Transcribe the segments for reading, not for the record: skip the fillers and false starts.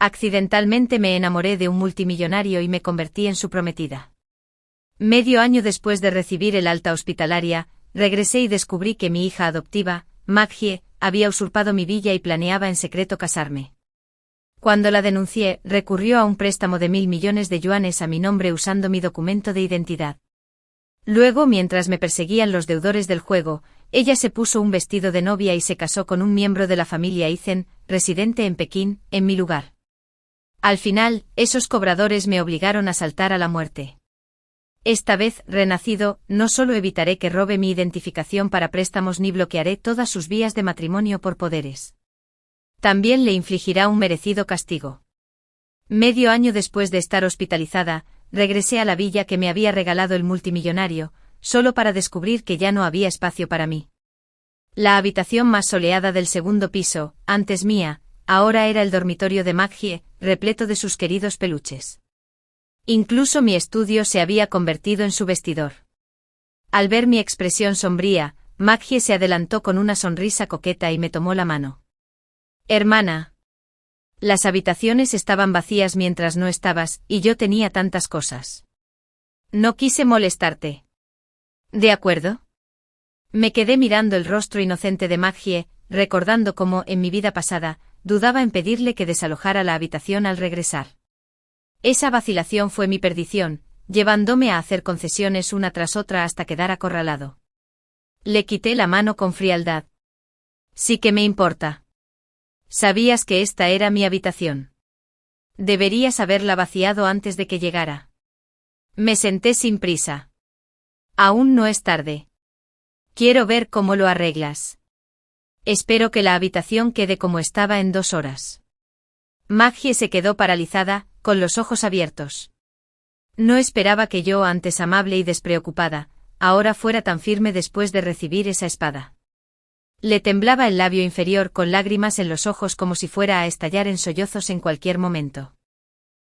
Accidentalmente me enamoré de un multimillonario y me convertí en su prometida. Medio año después de recibir el alta hospitalaria, regresé y descubrí que mi hija adoptiva, Maggie, había usurpado mi villa y planeaba en secreto casarme. Cuando la denuncié, recurrió a un préstamo de 1.000 millones de yuanes a mi nombre usando mi documento de identidad. Luego, mientras me perseguían los deudores del juego, ella se puso un vestido de novia y se casó con un miembro de la familia Eisen, residente en Pekín, en mi lugar. Al final, esos cobradores me obligaron a saltar a la muerte. Esta vez, renacido, no solo evitaré que robe mi identificación para préstamos ni bloquearé todas sus vías de matrimonio por poderes. También le infligirá un merecido castigo. Medio año después de estar hospitalizada, regresé a la villa que me había regalado el multimillonario, solo para descubrir que ya no había espacio para mí. La habitación más soleada del segundo piso, antes mía, ahora era el dormitorio de Maggie, repleto de sus queridos peluches. Incluso mi estudio se había convertido en su vestidor. Al ver mi expresión sombría, Maggie se adelantó con una sonrisa coqueta y me tomó la mano. Hermana. Las habitaciones estaban vacías mientras no estabas, y yo tenía tantas cosas. No quise molestarte. ¿De acuerdo? Me quedé mirando el rostro inocente de Maggie, recordando cómo, en mi vida pasada, dudaba en pedirle que desalojara la habitación al regresar. Esa vacilación fue mi perdición, llevándome a hacer concesiones una tras otra hasta quedar acorralado. Le quité la mano con frialdad. Sí que me importa. Sabías que esta era mi habitación. Deberías haberla vaciado antes de que llegara. Me senté sin prisa. Aún no es tarde. Quiero ver cómo lo arreglas. Espero que la habitación quede como estaba en 2 horas. Maggie se quedó paralizada, con los ojos abiertos. No esperaba que yo, antes amable y despreocupada, ahora fuera tan firme después de recibir esa espada. Le temblaba el labio inferior con lágrimas en los ojos como si fuera a estallar en sollozos en cualquier momento.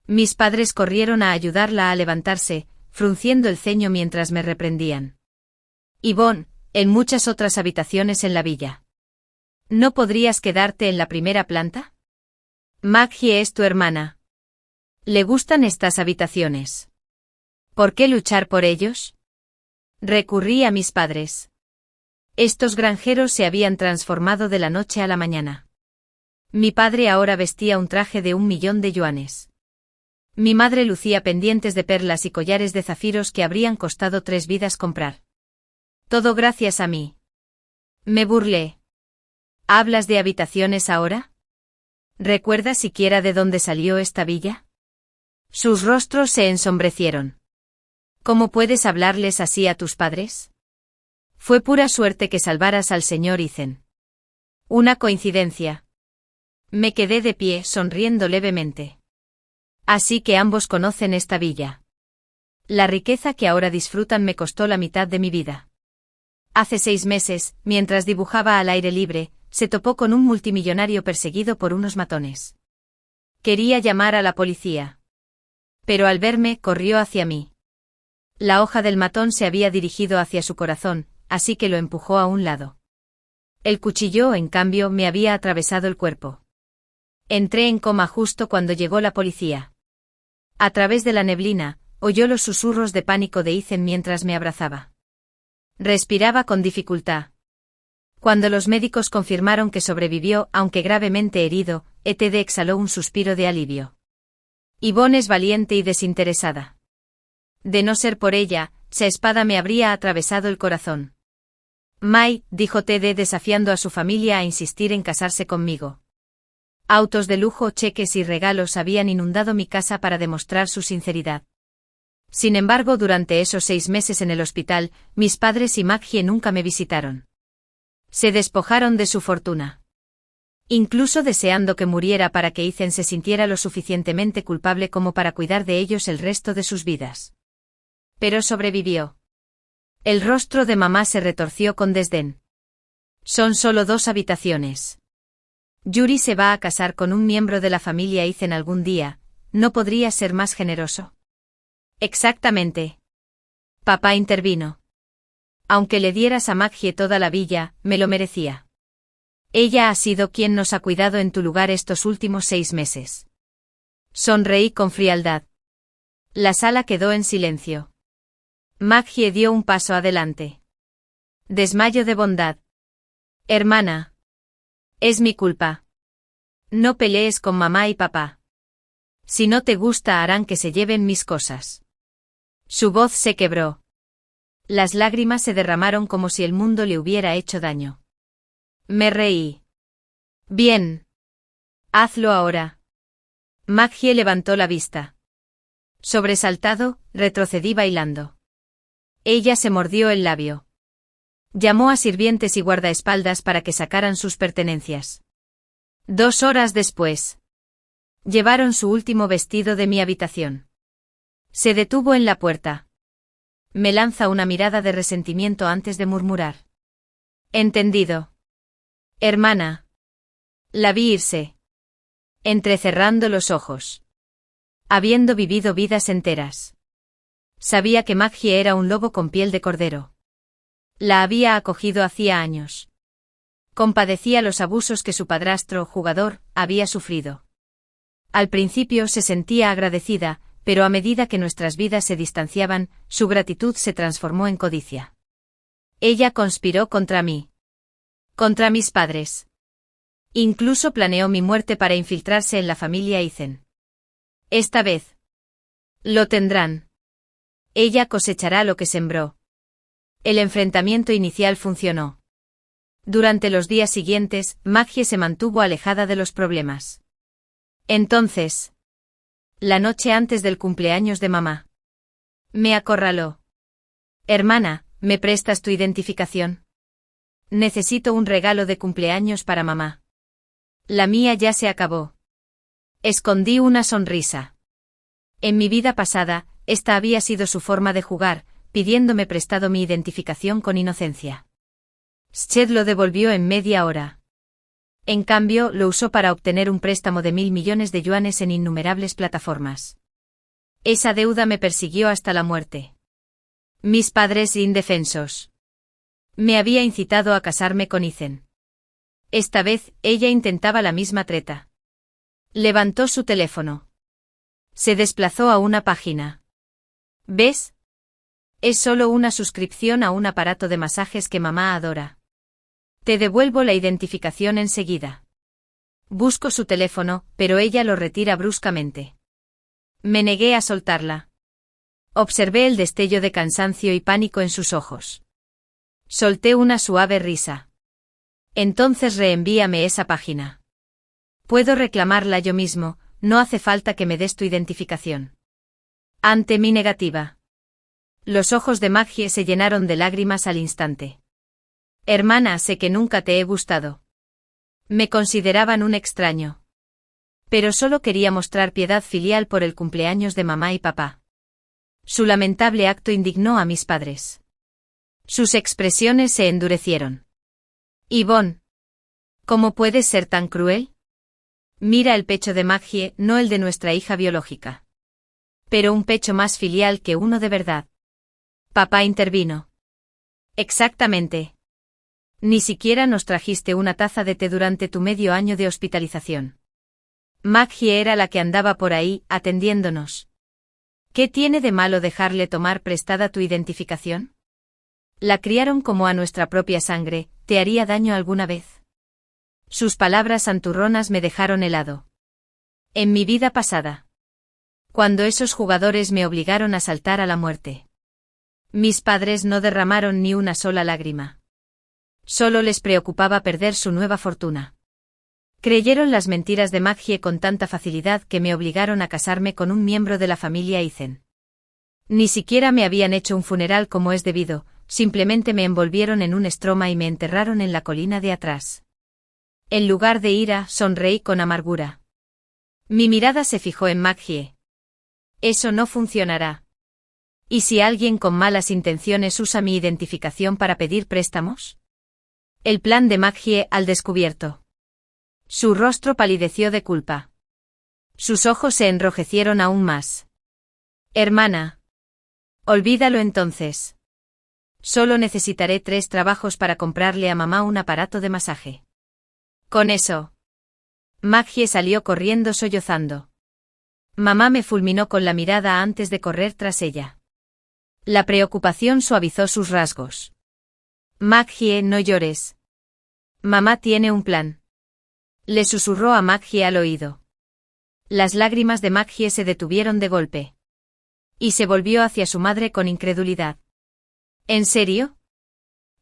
Mis padres corrieron a ayudarla a levantarse, frunciendo el ceño mientras me reprendían. Yvonne, en muchas otras habitaciones en la villa. ¿No podrías quedarte en la primera planta? Maggie es tu hermana. ¿Le gustan estas habitaciones? ¿Por qué luchar por ellos? Recurrí a mis padres. Estos granjeros se habían transformado de la noche a la mañana. Mi padre ahora vestía un traje de 1 millón de yuanes. Mi madre lucía pendientes de perlas y collares de zafiros que habrían costado 3 vidas comprar. Todo gracias a mí. Me burlé. ¿Hablas de habitaciones ahora? ¿Recuerdas siquiera de dónde salió esta villa? Sus rostros se ensombrecieron. ¿Cómo puedes hablarles así a tus padres? Fue pura suerte que salvaras al señor Eisen. Una coincidencia. Me quedé de pie, sonriendo levemente. Así que ambos conocen esta villa. La riqueza que ahora disfrutan me costó la mitad de mi vida. Hace 6 meses, mientras dibujaba al aire libre, se topó con un multimillonario perseguido por unos matones. Quería llamar a la policía. Pero al verme, corrió hacia mí. La hoja del matón se había dirigido hacia su corazón, así que lo empujó a un lado. El cuchillo, en cambio, me había atravesado el cuerpo. Entré en coma justo cuando llegó la policía. A través de la neblina, oyó los susurros de pánico de Eisen mientras me abrazaba. Respiraba con dificultad. Cuando los médicos confirmaron que sobrevivió, aunque gravemente herido, ETD exhaló un suspiro de alivio. Yvonne es valiente y desinteresada. De no ser por ella, esa espada me habría atravesado el corazón. Mai, dijo TD desafiando a su familia a insistir en casarse conmigo. Autos de lujo, cheques y regalos habían inundado mi casa para demostrar su sinceridad. Sin embargo, durante esos 6 meses en el hospital, mis padres y Maggie nunca me visitaron. Se despojaron de su fortuna. Incluso deseando que muriera para que Eisen se sintiera lo suficientemente culpable como para cuidar de ellos el resto de sus vidas. Pero sobrevivió. El rostro de mamá se retorció con desdén. Son solo 2 habitaciones. Yuri se va a casar con un miembro de la familia Eisen algún día, ¿no podría ser más generoso? Exactamente. Papá intervino. Aunque le dieras a Maggie toda la villa, me lo merecía. Ella ha sido quien nos ha cuidado en tu lugar estos últimos 6 meses. Sonreí con frialdad. La sala quedó en silencio. Maggie dio un paso adelante. Desmayo de bondad. Hermana. Es mi culpa. No pelees con mamá y papá. Si no te gusta harán que se lleven mis cosas. Su voz se quebró. Las lágrimas se derramaron como si el mundo le hubiera hecho daño. Me reí. Bien. Hazlo ahora. Maggie levantó la vista. Sobresaltado, retrocedí bailando. Ella se mordió el labio. Llamó a sirvientes y guardaespaldas para que sacaran sus pertenencias. 2 horas después. Llevaron su último vestido de mi habitación. Se detuvo en la puerta. Me lanza una mirada de resentimiento antes de murmurar. Entendido. Hermana. La vi irse. Entrecerrando los ojos. Habiendo vivido vidas enteras. Sabía que Maggie era un lobo con piel de cordero. La había acogido hacía años. Compadecía los abusos que su padrastro, jugador, había sufrido. Al principio se sentía agradecida, pero a medida que nuestras vidas se distanciaban, su gratitud se transformó en codicia. Ella conspiró contra mí. Contra mis padres. Incluso planeó mi muerte para infiltrarse en la familia Ethan. Esta vez. Lo tendrán. Ella cosechará lo que sembró. El enfrentamiento inicial funcionó. Durante los días siguientes, Maggie se mantuvo alejada de los problemas. Entonces. La noche antes del cumpleaños de mamá. Me acorraló. Hermana, ¿me prestas tu identificación? Necesito un regalo de cumpleaños para mamá. La mía ya se acabó. Escondí una sonrisa. En mi vida pasada, esta había sido su forma de jugar, pidiéndome prestado mi identificación con inocencia. Sched lo devolvió en media hora. En cambio, lo usó para obtener un préstamo de 1.000 millones de yuanes en innumerables plataformas. Esa deuda me persiguió hasta la muerte. Mis padres indefensos. Me había incitado a casarme con Ethan. Esta vez, ella intentaba la misma treta. Levantó su teléfono. Se desplazó a una página. ¿Ves? Es solo una suscripción a un aparato de masajes que mamá adora. Te devuelvo la identificación enseguida. Busco su teléfono, pero ella lo retira bruscamente. Me negué a soltarla. Observé el destello de cansancio y pánico en sus ojos. Solté una suave risa. Entonces reenvíame esa página. Puedo reclamarla yo mismo, no hace falta que me des tu identificación. Ante mi negativa. Los ojos de Maggie se llenaron de lágrimas al instante. Hermana, sé que nunca te he gustado. Me consideraban un extraño. Pero solo quería mostrar piedad filial por el cumpleaños de mamá y papá. Su lamentable acto indignó a mis padres. Sus expresiones se endurecieron. Yvonne. ¿Cómo puedes ser tan cruel? Mira el pecho de Maggie, no el de nuestra hija biológica. Pero un pecho más filial que uno de verdad. Papá intervino. Exactamente. Ni siquiera nos trajiste una taza de té durante tu medio año de hospitalización. Maggie era la que andaba por ahí, atendiéndonos. ¿Qué tiene de malo dejarle tomar prestada tu identificación? La criaron como a nuestra propia sangre, ¿te haría daño alguna vez? Sus palabras santurronas me dejaron helado. En mi vida pasada. Cuando esos jugadores me obligaron a saltar a la muerte. Mis padres no derramaron ni una sola lágrima. Solo les preocupaba perder su nueva fortuna. Creyeron las mentiras de Maggie con tanta facilidad que me obligaron a casarme con un miembro de la familia Ethan. Ni siquiera me habían hecho un funeral como es debido, simplemente me envolvieron en un estroma y me enterraron en la colina de atrás. En lugar de ira, sonreí con amargura. Mi mirada se fijó en Maggie. Eso no funcionará. ¿Y si alguien con malas intenciones usa mi identificación para pedir préstamos? El plan de Maggie al descubierto. Su rostro palideció de culpa. Sus ojos se enrojecieron aún más. Hermana. Olvídalo entonces. Solo necesitaré 3 trabajos para comprarle a mamá un aparato de masaje. Con eso. Maggie salió corriendo sollozando. Mamá me fulminó con la mirada antes de correr tras ella. La preocupación suavizó sus rasgos. Maggie, no llores. Mamá tiene un plan. Le susurró a Maggie al oído. Las lágrimas de Maggie se detuvieron de golpe. Y se volvió hacia su madre con incredulidad. ¿En serio?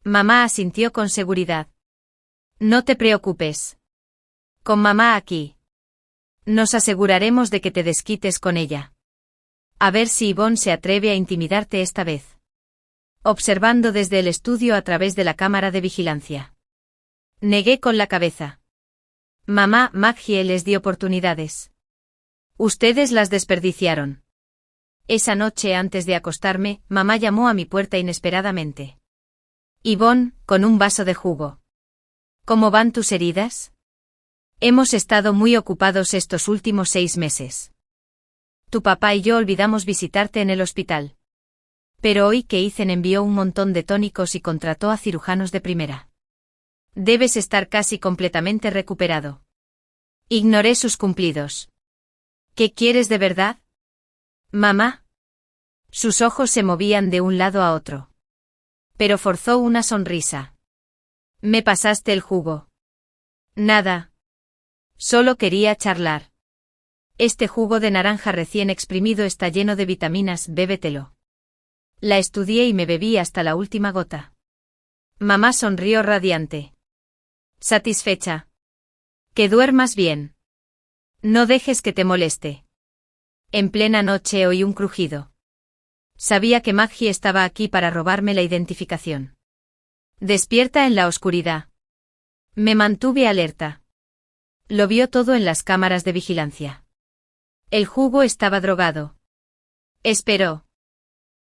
Mamá asintió con seguridad. No te preocupes. Con mamá aquí. Nos aseguraremos de que te desquites con ella. A ver si Yvonne se atreve a intimidarte esta vez. Observando desde el estudio a través de la cámara de vigilancia. Negué con la cabeza. Mamá, Maggie les dio oportunidades. Ustedes las desperdiciaron. Esa noche antes de acostarme, mamá llamó a mi puerta inesperadamente. Yvonne, con un vaso de jugo. ¿Cómo van tus heridas? Hemos estado muy ocupados estos últimos 6 meses. Tu papá y yo olvidamos visitarte en el hospital. Pero hoy Keithen envió un montón de tónicos y contrató a cirujanos de primera. Debes estar casi completamente recuperado. Ignoré sus cumplidos. ¿Qué quieres de verdad? Mamá. Sus ojos se movían de un lado a otro. Pero forzó una sonrisa. Me pasaste el jugo. Nada. Solo quería charlar. Este jugo de naranja recién exprimido está lleno de vitaminas, bébetelo. La estudié y me bebí hasta la última gota. Mamá sonrió radiante. Satisfecha. Que duermas bien. No dejes que te moleste. En plena noche oí un crujido. Sabía que Maggie estaba aquí para robarme la identificación. Despierta en la oscuridad. Me mantuve alerta. Lo vio todo en las cámaras de vigilancia. El jugo estaba drogado. Esperó.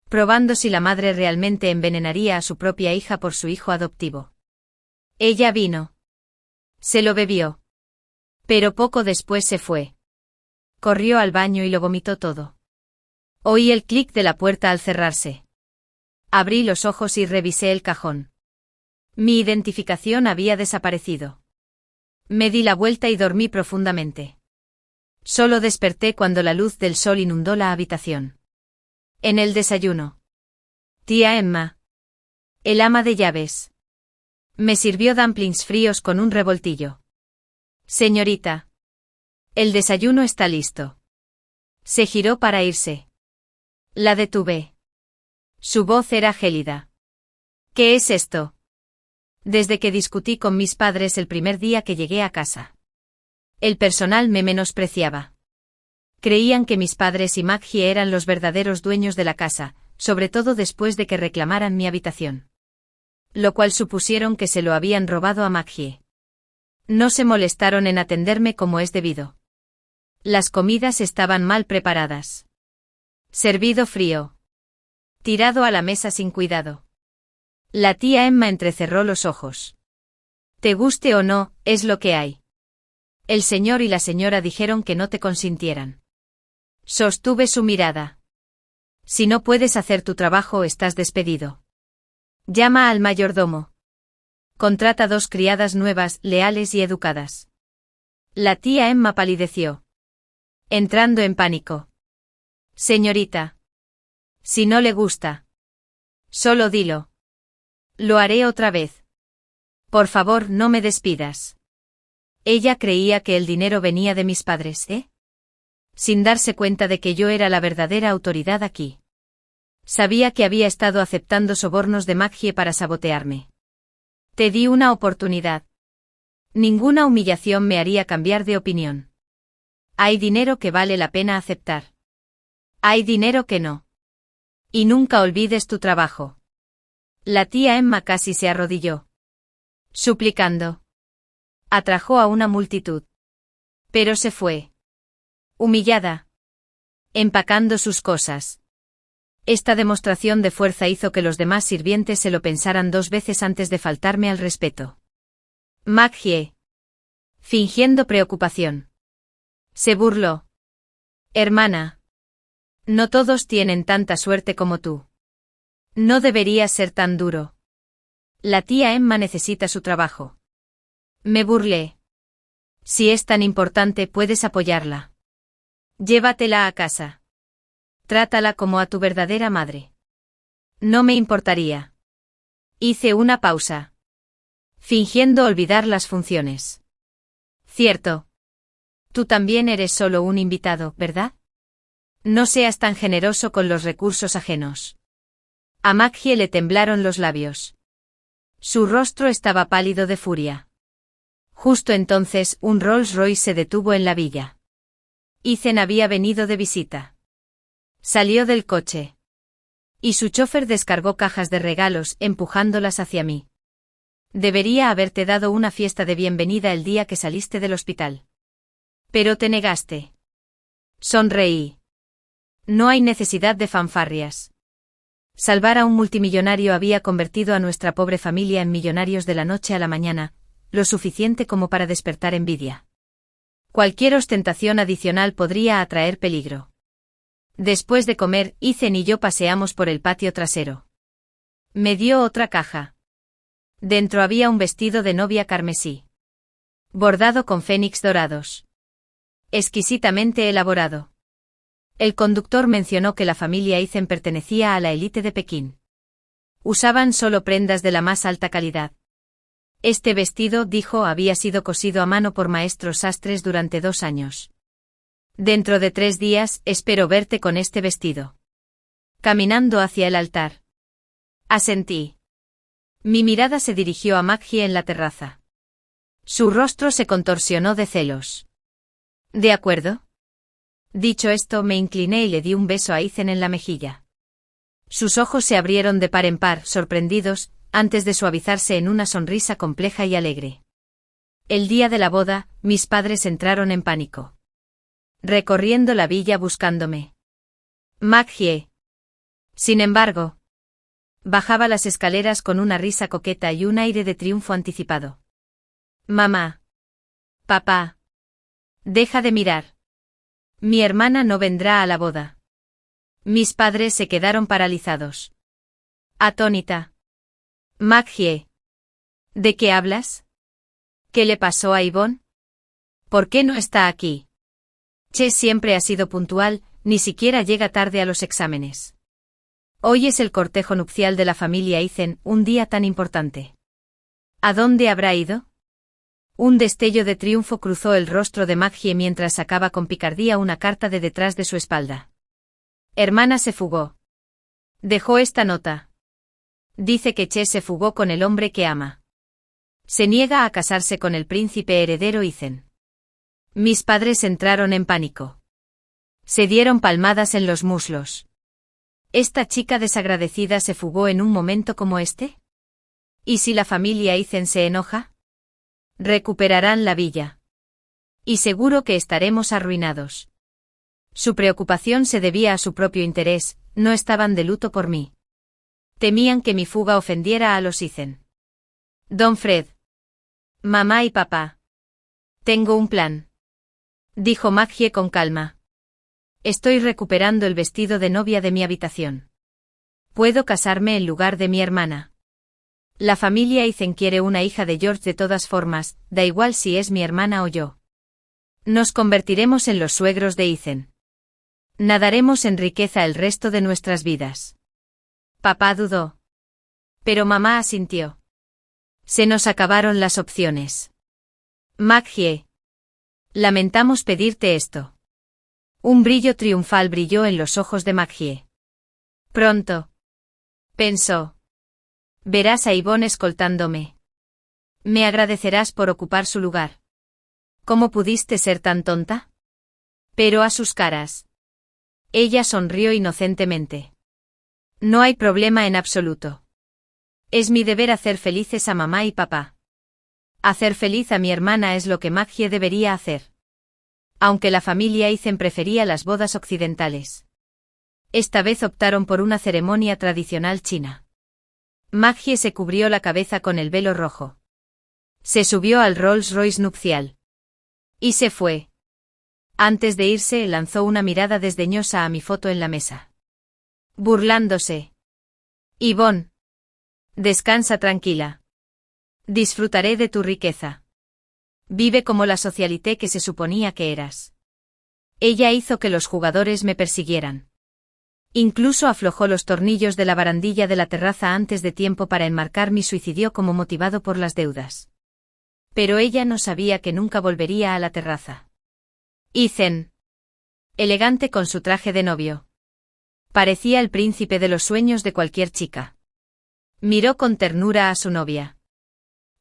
Probando si la madre realmente envenenaría a su propia hija por su hijo adoptivo. Ella vino. Se lo bebió. Pero poco después se fue. Corrió al baño y lo vomitó todo. Oí el clic de la puerta al cerrarse. Abrí los ojos y revisé el cajón. Mi identificación había desaparecido. Me di la vuelta y dormí profundamente. Solo desperté cuando la luz del sol inundó la habitación. En el desayuno. Tía Emma. El ama de llaves. Me sirvió dumplings fríos con un revoltillo. Señorita. El desayuno está listo. Se giró para irse. La detuve. Su voz era gélida. ¿Qué es esto? Desde que discutí con mis padres el primer día que llegué a casa. El personal me menospreciaba. Creían que mis padres y Maggie eran los verdaderos dueños de la casa, sobre todo después de que reclamaran mi habitación. Lo cual supusieron que se lo habían robado a Maggie. No se molestaron en atenderme como es debido. Las comidas estaban mal preparadas. Servido frío. Tirado a la mesa sin cuidado. La tía Emma entrecerró los ojos. Te guste o no, es lo que hay. El señor y la señora dijeron que no te consintieran. Sostuve su mirada. Si no puedes hacer tu trabajo, estás despedido. Llama al mayordomo. Contrata 2 criadas nuevas, leales y educadas. La tía Emma palideció. Entrando en pánico. Señorita. Si no le gusta. Solo dilo. Lo haré otra vez. Por favor, no me despidas. Ella creía que el dinero venía de mis padres, ¿eh? Sin darse cuenta de que yo era la verdadera autoridad aquí. Sabía que había estado aceptando sobornos de Maggie para sabotearme. Te di una oportunidad. Ninguna humillación me haría cambiar de opinión. Hay dinero que vale la pena aceptar. Hay dinero que no. Y nunca olvides tu trabajo. La tía Emma casi se arrodilló. Suplicando. Atrajo a una multitud. Pero se fue. Humillada. Empacando sus cosas. Esta demostración de fuerza hizo que los demás sirvientes se lo pensaran 2 veces antes de faltarme al respeto. Maggie. Fingiendo preocupación. Se burló. Hermana. No todos tienen tanta suerte como tú. No deberías ser tan duro. La tía Emma necesita su trabajo. Me burlé. Si es tan importante, puedes apoyarla. Llévatela a casa. Trátala como a tu verdadera madre. No me importaría. Hice una pausa. Fingiendo olvidar las funciones. Cierto. Tú también eres solo un invitado, ¿verdad? No seas tan generoso con los recursos ajenos. A Maggie le temblaron los labios. Su rostro estaba pálido de furia. Justo entonces, un Rolls Royce se detuvo en la villa. Ethan había venido de visita. Salió del coche. Y su chofer descargó cajas de regalos, empujándolas hacia mí. Debería haberte dado una fiesta de bienvenida el día que saliste del hospital. Pero te negaste. Sonreí. No hay necesidad de fanfarrias. Salvar a un multimillonario había convertido a nuestra pobre familia en millonarios de la noche a la mañana, lo suficiente como para despertar envidia. Cualquier ostentación adicional podría atraer peligro. Después de comer, Ethan y yo paseamos por el patio trasero. Me dio otra caja. Dentro había un vestido de novia carmesí. Bordado con fénix dorados. Exquisitamente elaborado. El conductor mencionó que la familia Ethan pertenecía a la élite de Pekín. Usaban solo prendas de la más alta calidad. Este vestido, dijo, había sido cosido a mano por maestros sastres durante 2 años. Dentro de 3 días, espero verte con este vestido. Caminando hacia el altar. Asentí. Mi mirada se dirigió a Maggie en la terraza. Su rostro se contorsionó de celos. ¿De acuerdo? Dicho esto, me incliné y le di un beso a Ethan en la mejilla. Sus ojos se abrieron de par en par, sorprendidos, antes de suavizarse en una sonrisa compleja y alegre. El día de la boda, mis padres entraron en pánico. Recorriendo la villa buscándome. Maggie. Sin embargo, bajaba las escaleras con una risa coqueta y un aire de triunfo anticipado. Mamá. Papá. Deja de mirar. Mi hermana no vendrá a la boda. Mis padres se quedaron paralizados. Atónita. Maggie. ¿De qué hablas? ¿Qué le pasó a Yvonne? ¿Por qué no está aquí? Che siempre ha sido puntual, ni siquiera llega tarde a los exámenes. Hoy es el cortejo nupcial de la familia Ethan, un día tan importante. ¿A dónde habrá ido? Un destello de triunfo cruzó el rostro de Maggie mientras sacaba con picardía una carta de detrás de su espalda. Hermana se fugó. Dejó esta nota. Dice que Che se fugó con el hombre que ama. Se niega a casarse con el príncipe heredero Ethan. Mis padres entraron en pánico. Se dieron palmadas en los muslos. ¿Esta chica desagradecida se fugó en un momento como este? ¿Y si la familia Ethan se enoja? Recuperarán la villa. Y seguro que estaremos arruinados. Su preocupación se debía a su propio interés, no estaban de luto por mí. Temían que mi fuga ofendiera a los Ethan. Don Fred. Mamá y papá. Tengo un plan. Dijo Maggie con calma. Estoy recuperando el vestido de novia de mi habitación. Puedo casarme en lugar de mi hermana. La familia Ethan quiere una hija de George de todas formas, da igual si es mi hermana o yo. Nos convertiremos en los suegros de Ethan. Nadaremos en riqueza el resto de nuestras vidas. Papá dudó. Pero mamá asintió. Se nos acabaron las opciones. Maggie. Lamentamos pedirte esto. Un brillo triunfal brilló en los ojos de Maggie. Pronto. Pensó. Verás a Yvonne escoltándome. Me agradecerás por ocupar su lugar. ¿Cómo pudiste ser tan tonta? Pero a sus caras. Ella sonrió inocentemente. No hay problema en absoluto. Es mi deber hacer felices a mamá y papá. Hacer feliz a mi hermana es lo que Maggie debería hacer. Aunque la familia Ethan prefería las bodas occidentales. Esta vez optaron por una ceremonia tradicional china. Maggie se cubrió la cabeza con el velo rojo. Se subió al Rolls Royce nupcial. Y se fue. Antes de irse, lanzó una mirada desdeñosa a mi foto en la mesa. Burlándose. Yvonne. Descansa tranquila. Disfrutaré de tu riqueza. Vive como la socialité que se suponía que eras. Ella hizo que los jugadores me persiguieran. Incluso aflojó los tornillos de la barandilla de la terraza antes de tiempo para enmarcar mi suicidio como motivado por las deudas. Pero ella no sabía que nunca volvería a la terraza. Ethan. Elegante con su traje de novio. Parecía el príncipe de los sueños de cualquier chica. Miró con ternura a su novia,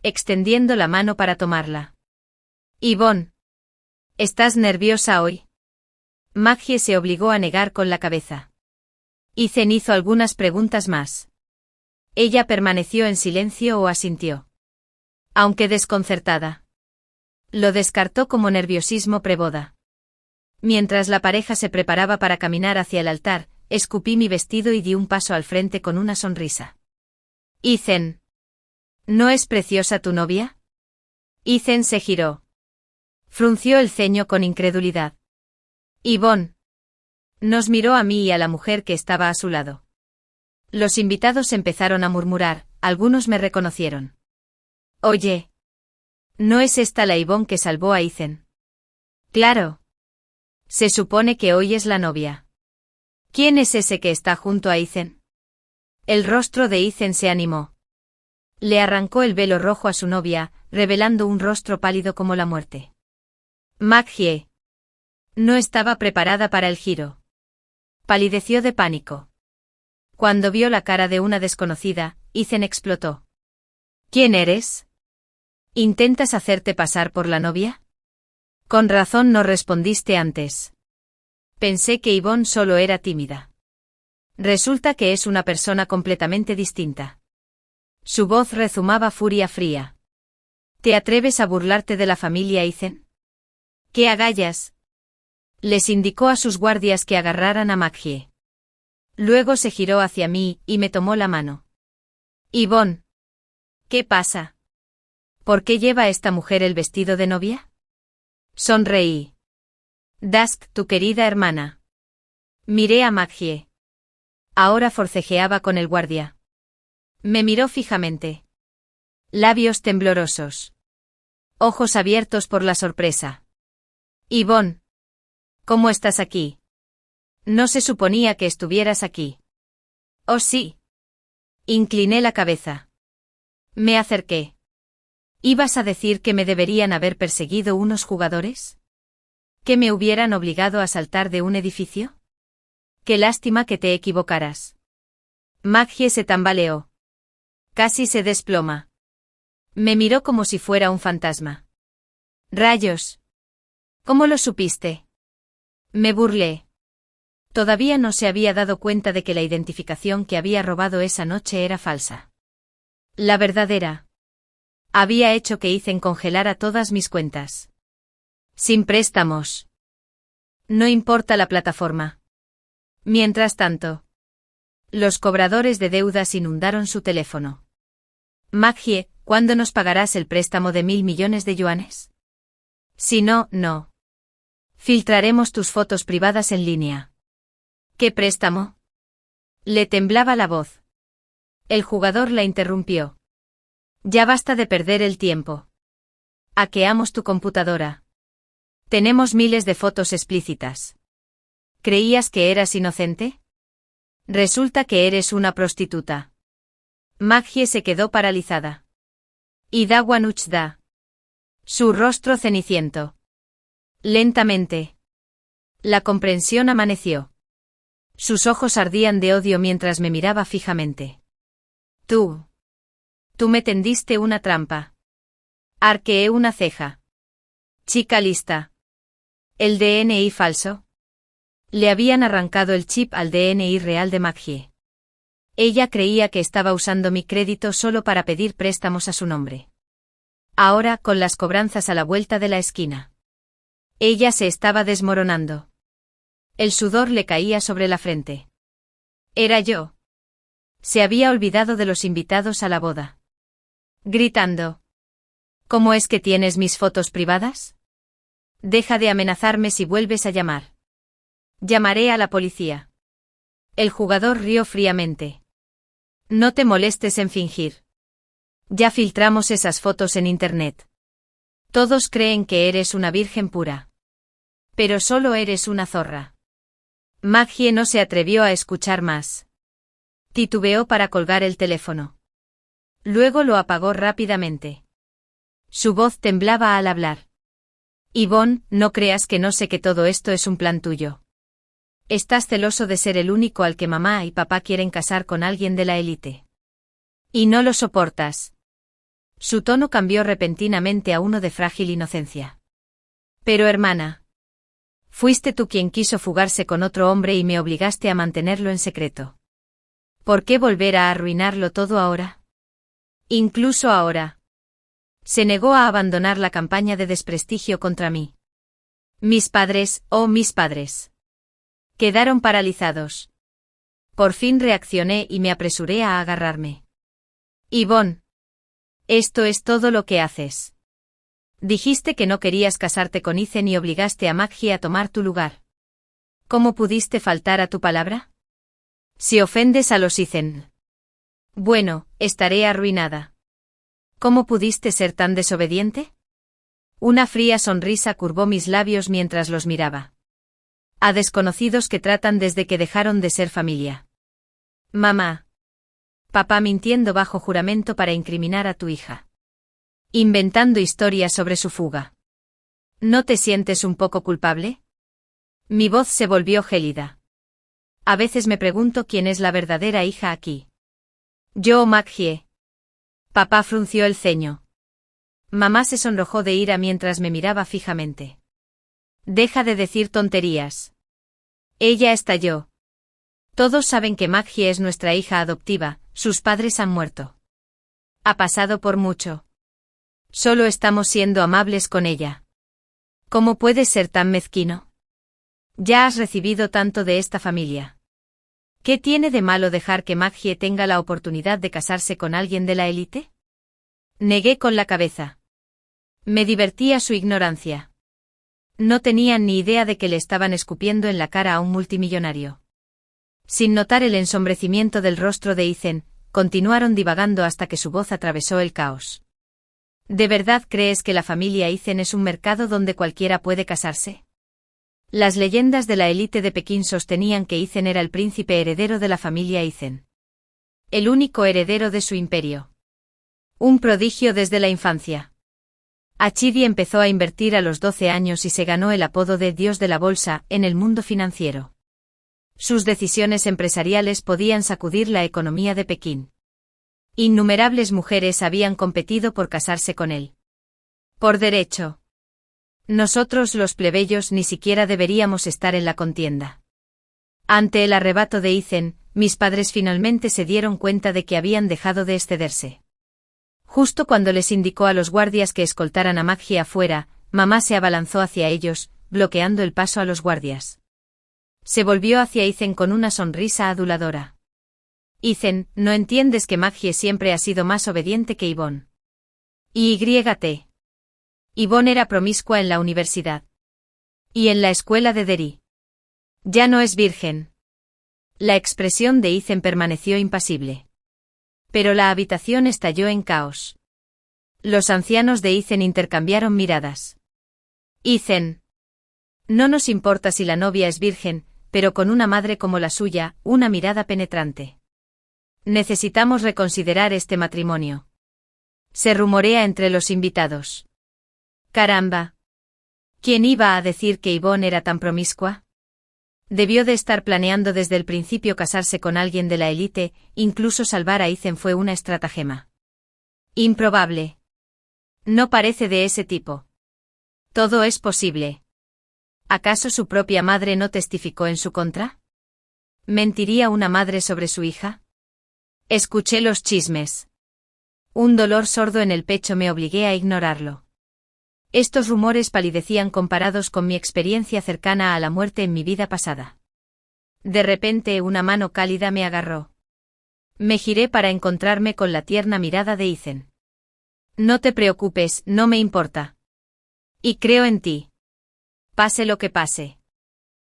extendiendo la mano para tomarla. Yvonne. ¿Estás nerviosa hoy? Maggie se obligó a negar con la cabeza. Ethan hizo algunas preguntas más. Ella permaneció en silencio o asintió, aunque desconcertada. Lo descartó como nerviosismo preboda. Mientras la pareja se preparaba para caminar hacia el altar, escupí mi vestido y di un paso al frente con una sonrisa. Ethan. ¿No es preciosa tu novia? Ethan se giró. Frunció el ceño con incredulidad. Yvonne. Nos miró a mí y a la mujer que estaba a su lado. Los invitados empezaron a murmurar, algunos me reconocieron. Oye. ¿No es esta la Yvonne que salvó a Ethan? Claro. Se supone que hoy es la novia. ¿Quién es ese que está junto a Ethan? El rostro de Ethan se animó. Le arrancó el velo rojo a su novia, revelando un rostro pálido como la muerte. Maggie. No estaba preparada para el giro. Palideció de pánico. Cuando vio la cara de una desconocida, Ethan explotó. ¿Quién eres? ¿Intentas hacerte pasar por la novia? Con razón no respondiste antes. Pensé que Yvonne solo era tímida. Resulta que es una persona completamente distinta. Su voz rezumaba furia fría. ¿Te atreves a burlarte de la familia Ethan? ¡Qué agallas! Les indicó a sus guardias que agarraran a Maggie. Luego se giró hacia mí y me tomó la mano. Yvonne. ¿Qué pasa? ¿Por qué lleva esta mujer el vestido de novia? Sonreí. Dusk, tu querida hermana. Miré a Maggie. Ahora forcejeaba con el guardia. Me miró fijamente. Labios temblorosos. Ojos abiertos por la sorpresa. Yvonne. ¿Cómo estás aquí? No se suponía que estuvieras aquí. Oh sí. Incliné la cabeza. Me acerqué. ¿Ibas a decir que me deberían haber perseguido unos jugadores? ¿Que me hubieran obligado a saltar de un edificio? Qué lástima que te equivocaras. Maggie se tambaleó. Casi se desploma. Me miró como si fuera un fantasma. Rayos. ¿Cómo lo supiste? Me burlé. Todavía no se había dado cuenta de que la identificación que había robado esa noche era falsa. La verdadera. Había hecho que Ethan congelara todas mis cuentas. Sin préstamos. No importa la plataforma. Mientras tanto, los cobradores de deudas inundaron su teléfono. Maggie, ¿cuándo nos pagarás el préstamo de 1.000 millones de yuanes? Si no, no. Filtraremos tus fotos privadas en línea. ¿Qué préstamo? Le temblaba la voz. El jugador la interrumpió. Ya basta de perder el tiempo. Hackeamos tu computadora. Tenemos miles de fotos explícitas. ¿Creías que eras inocente? Resulta que eres una prostituta. Maggie se quedó paralizada. Idawan Uchda. Su rostro ceniciento. Lentamente. La comprensión amaneció. Sus ojos ardían de odio mientras me miraba fijamente. Tú me tendiste una trampa. Arqueé una ceja. Chica lista. ¿El DNI falso? Le habían arrancado el chip al DNI real de Maggie. Ella creía que estaba usando mi crédito solo para pedir préstamos a su nombre. Ahora, con las cobranzas a la vuelta de la esquina. Ella se estaba desmoronando. El sudor le caía sobre la frente. Era yo. Se había olvidado de los invitados a la boda. Gritando. ¿Cómo es que tienes mis fotos privadas? Deja de amenazarme si vuelves a llamar. Llamaré a la policía. El jugador rió fríamente. No te molestes en fingir. Ya filtramos esas fotos en internet. Todos creen que eres una virgen pura. Pero solo eres una zorra. Maggie no se atrevió a escuchar más. Titubeó para colgar el teléfono. Luego lo apagó rápidamente. Su voz temblaba al hablar. Yvonne, no creas que no sé que todo esto es un plan tuyo. Estás celoso de ser el único al que mamá y papá quieren casar con alguien de la élite. Y no lo soportas. Su tono cambió repentinamente a uno de frágil inocencia. Pero hermana. Fuiste tú quien quiso fugarse con otro hombre y me obligaste a mantenerlo en secreto. ¿Por qué volver a arruinarlo todo ahora? Incluso ahora. Se negó a abandonar la campaña de desprestigio contra mí. Mis padres, oh mis padres. Quedaron paralizados. Por fin reaccioné y me apresuré a agarrarme. Yvonne. Esto es todo lo que haces. Dijiste que no querías casarte con Ethan y obligaste a Maggie a tomar tu lugar. ¿Cómo pudiste faltar a tu palabra? Si ofendes a los Ethan. Bueno, estaré arruinada. ¿Cómo pudiste ser tan desobediente? Una fría sonrisa curvó mis labios mientras los miraba. A desconocidos que tratan desde que dejaron de ser familia. Mamá. Papá mintiendo bajo juramento para incriminar a tu hija. Inventando historias sobre su fuga. ¿No te sientes un poco culpable? Mi voz se volvió gélida. A veces me pregunto quién es la verdadera hija aquí. Yo o Maggie. Papá frunció el ceño. Mamá se sonrojó de ira mientras me miraba fijamente. Deja de decir tonterías. Ella estalló. Todos saben que Maggie es nuestra hija adoptiva, sus padres han muerto. Ha pasado por mucho. Solo estamos siendo amables con ella. ¿Cómo puedes ser tan mezquino? Ya has recibido tanto de esta familia. ¿Qué tiene de malo dejar que Maggie tenga la oportunidad de casarse con alguien de la élite? Negué con la cabeza. Me divertía su ignorancia. No tenían ni idea de que le estaban escupiendo en la cara a un multimillonario. Sin notar el ensombrecimiento del rostro de Ethan, continuaron divagando hasta que su voz atravesó el caos. ¿De verdad crees que la familia Ethan es un mercado donde cualquiera puede casarse? Las leyendas de la élite de Pekín sostenían que Ethan era el príncipe heredero de la familia Ethan. El único heredero de su imperio. Un prodigio desde la infancia. Achidi empezó a invertir a los 12 años y se ganó el apodo de Dios de la Bolsa en el mundo financiero. Sus decisiones empresariales podían sacudir la economía de Pekín. Innumerables mujeres habían competido por casarse con él. Por derecho. Nosotros los plebeyos ni siquiera deberíamos estar en la contienda. Ante el arrebato de Ethan, mis padres finalmente se dieron cuenta de que habían dejado de excederse. Justo cuando les indicó a los guardias que escoltaran a Maggie afuera, mamá se abalanzó hacia ellos, bloqueando el paso a los guardias. Se volvió hacia Ethan con una sonrisa aduladora. Ethan, ¿no entiendes que Maggie siempre ha sido más obediente que Yvonne? Y Yvonne era promiscua en la universidad. Y en la escuela de Derry. Ya no es virgen. La expresión de Ethan permaneció impasible. Pero la habitación estalló en caos. Los ancianos de Ethan intercambiaron miradas. Ethan. No nos importa si la novia es virgen, pero con una madre como la suya, una mirada penetrante. Necesitamos reconsiderar este matrimonio. Se rumorea entre los invitados. Caramba. ¿Quién iba a decir que Yvonne era tan promiscua? Debió de estar planeando desde el principio casarse con alguien de la élite, incluso salvar a Ethan fue una estratagema. Improbable. No parece de ese tipo. Todo es posible. ¿Acaso su propia madre no testificó en su contra? ¿Mentiría una madre sobre su hija? Escuché los chismes. Un dolor sordo en el pecho me obligué a ignorarlo. Estos rumores palidecían comparados con mi experiencia cercana a la muerte en mi vida pasada. De repente una mano cálida me agarró. Me giré para encontrarme con la tierna mirada de Ethan. No te preocupes, no me importa. Y creo en ti. Pase lo que pase.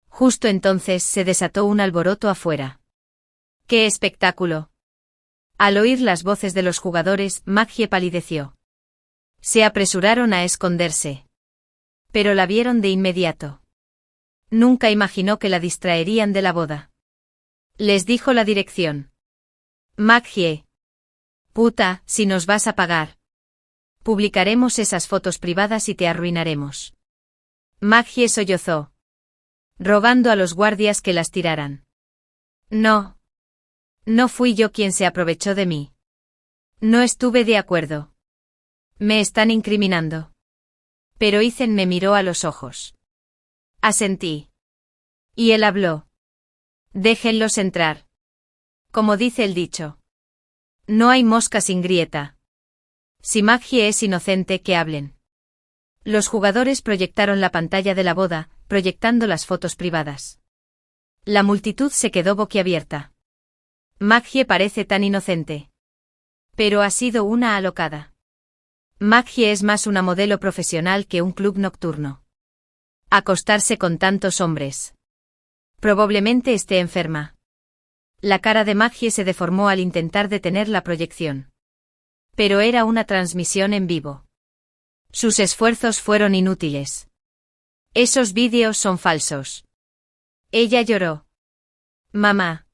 Justo entonces se desató un alboroto afuera. ¡Qué espectáculo! Al oír las voces de los jugadores, Maggie palideció. Se apresuraron a esconderse. Pero la vieron de inmediato. Nunca imaginó que la distraerían de la boda. Les dijo la dirección. Maggie. Puta, si nos vas a pagar. Publicaremos esas fotos privadas y te arruinaremos. Maggie sollozó, rogando a los guardias que las tiraran. No. No fui yo quien se aprovechó de mí. No estuve de acuerdo. Me están incriminando. Pero Ethan me miró a los ojos. Asentí. Y él habló. Déjenlos entrar. Como dice el dicho. No hay mosca sin grieta. Si Maggie es inocente, que hablen. Los jugadores proyectaron la pantalla de la boda, proyectando las fotos privadas. La multitud se quedó boquiabierta. Maggie parece tan inocente. Pero ha sido una alocada. Maggie es más una modelo profesional que un club nocturno. Acostarse con tantos hombres. Probablemente esté enferma. La cara de Maggie se deformó al intentar detener la proyección. Pero era una transmisión en vivo. Sus esfuerzos fueron inútiles. Esos vídeos son falsos. Ella lloró. Mamá.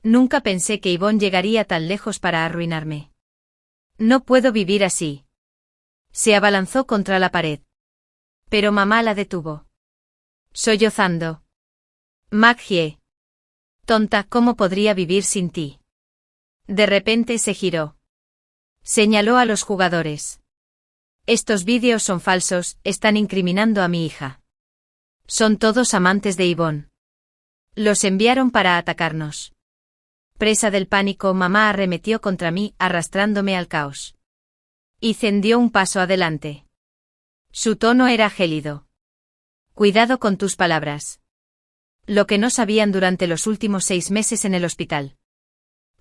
Nunca pensé que Yvonne llegaría tan lejos para arruinarme. No puedo vivir así. Se abalanzó contra la pared. Pero mamá la detuvo. Sollozando. Maggie. Tonta, ¿cómo podría vivir sin ti? De repente se giró. Señaló a los jugadores. Estos vídeos son falsos, están incriminando a mi hija. Son todos amantes de Yvonne. Los enviaron para atacarnos. Presa del pánico, mamá arremetió contra mí, arrastrándome al caos. Ethan dio un paso adelante. Su tono era gélido. Cuidado con tus palabras. Lo que no sabían durante los últimos 6 meses en el hospital.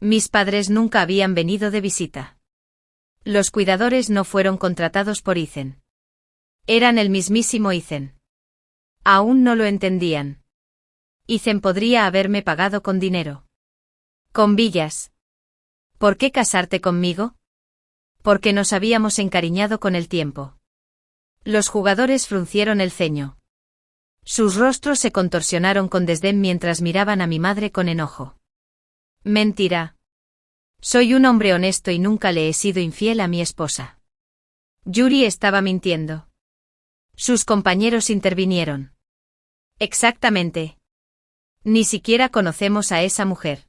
Mis padres nunca habían venido de visita. Los cuidadores no fueron contratados por Ethan. Eran el mismísimo Ethan. Aún no lo entendían. Ethan podría haberme pagado con dinero. Con villas. ¿Por qué casarte conmigo? Porque nos habíamos encariñado con el tiempo. Los jugadores fruncieron el ceño. Sus rostros se contorsionaron con desdén mientras miraban a mi madre con enojo. Mentira. Soy un hombre honesto y nunca le he sido infiel a mi esposa. Yuri estaba mintiendo. Sus compañeros intervinieron. Exactamente. Ni siquiera conocemos a esa mujer.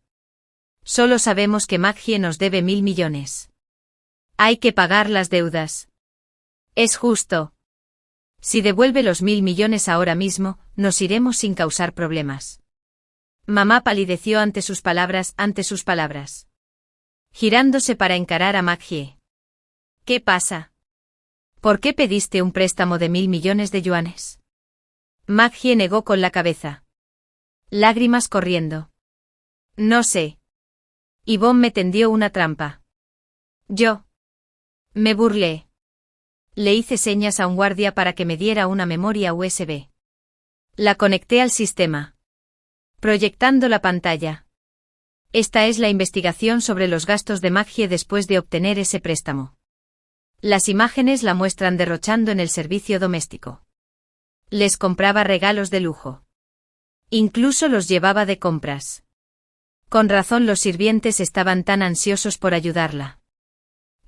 Solo sabemos que Maggie nos debe 1.000 millones. Hay que pagar las deudas. Es justo. Si devuelve los 1.000 millones ahora mismo, nos iremos sin causar problemas. Mamá palideció ante sus palabras. Girándose para encarar a Maggie. ¿Qué pasa? ¿Por qué pediste un préstamo de 1.000 millones de yuanes? Maggie negó con la cabeza. Lágrimas corriendo. No sé. Yvonne me tendió una trampa. Yo. Me burlé. Le hice señas a un guardia para que me diera una memoria USB. La conecté al sistema. Proyectando la pantalla. Esta es la investigación sobre los gastos de Maggie después de obtener ese préstamo. Las imágenes la muestran derrochando en el servicio doméstico. Les compraba regalos de lujo. Incluso los llevaba de compras. Con razón los sirvientes estaban tan ansiosos por ayudarla.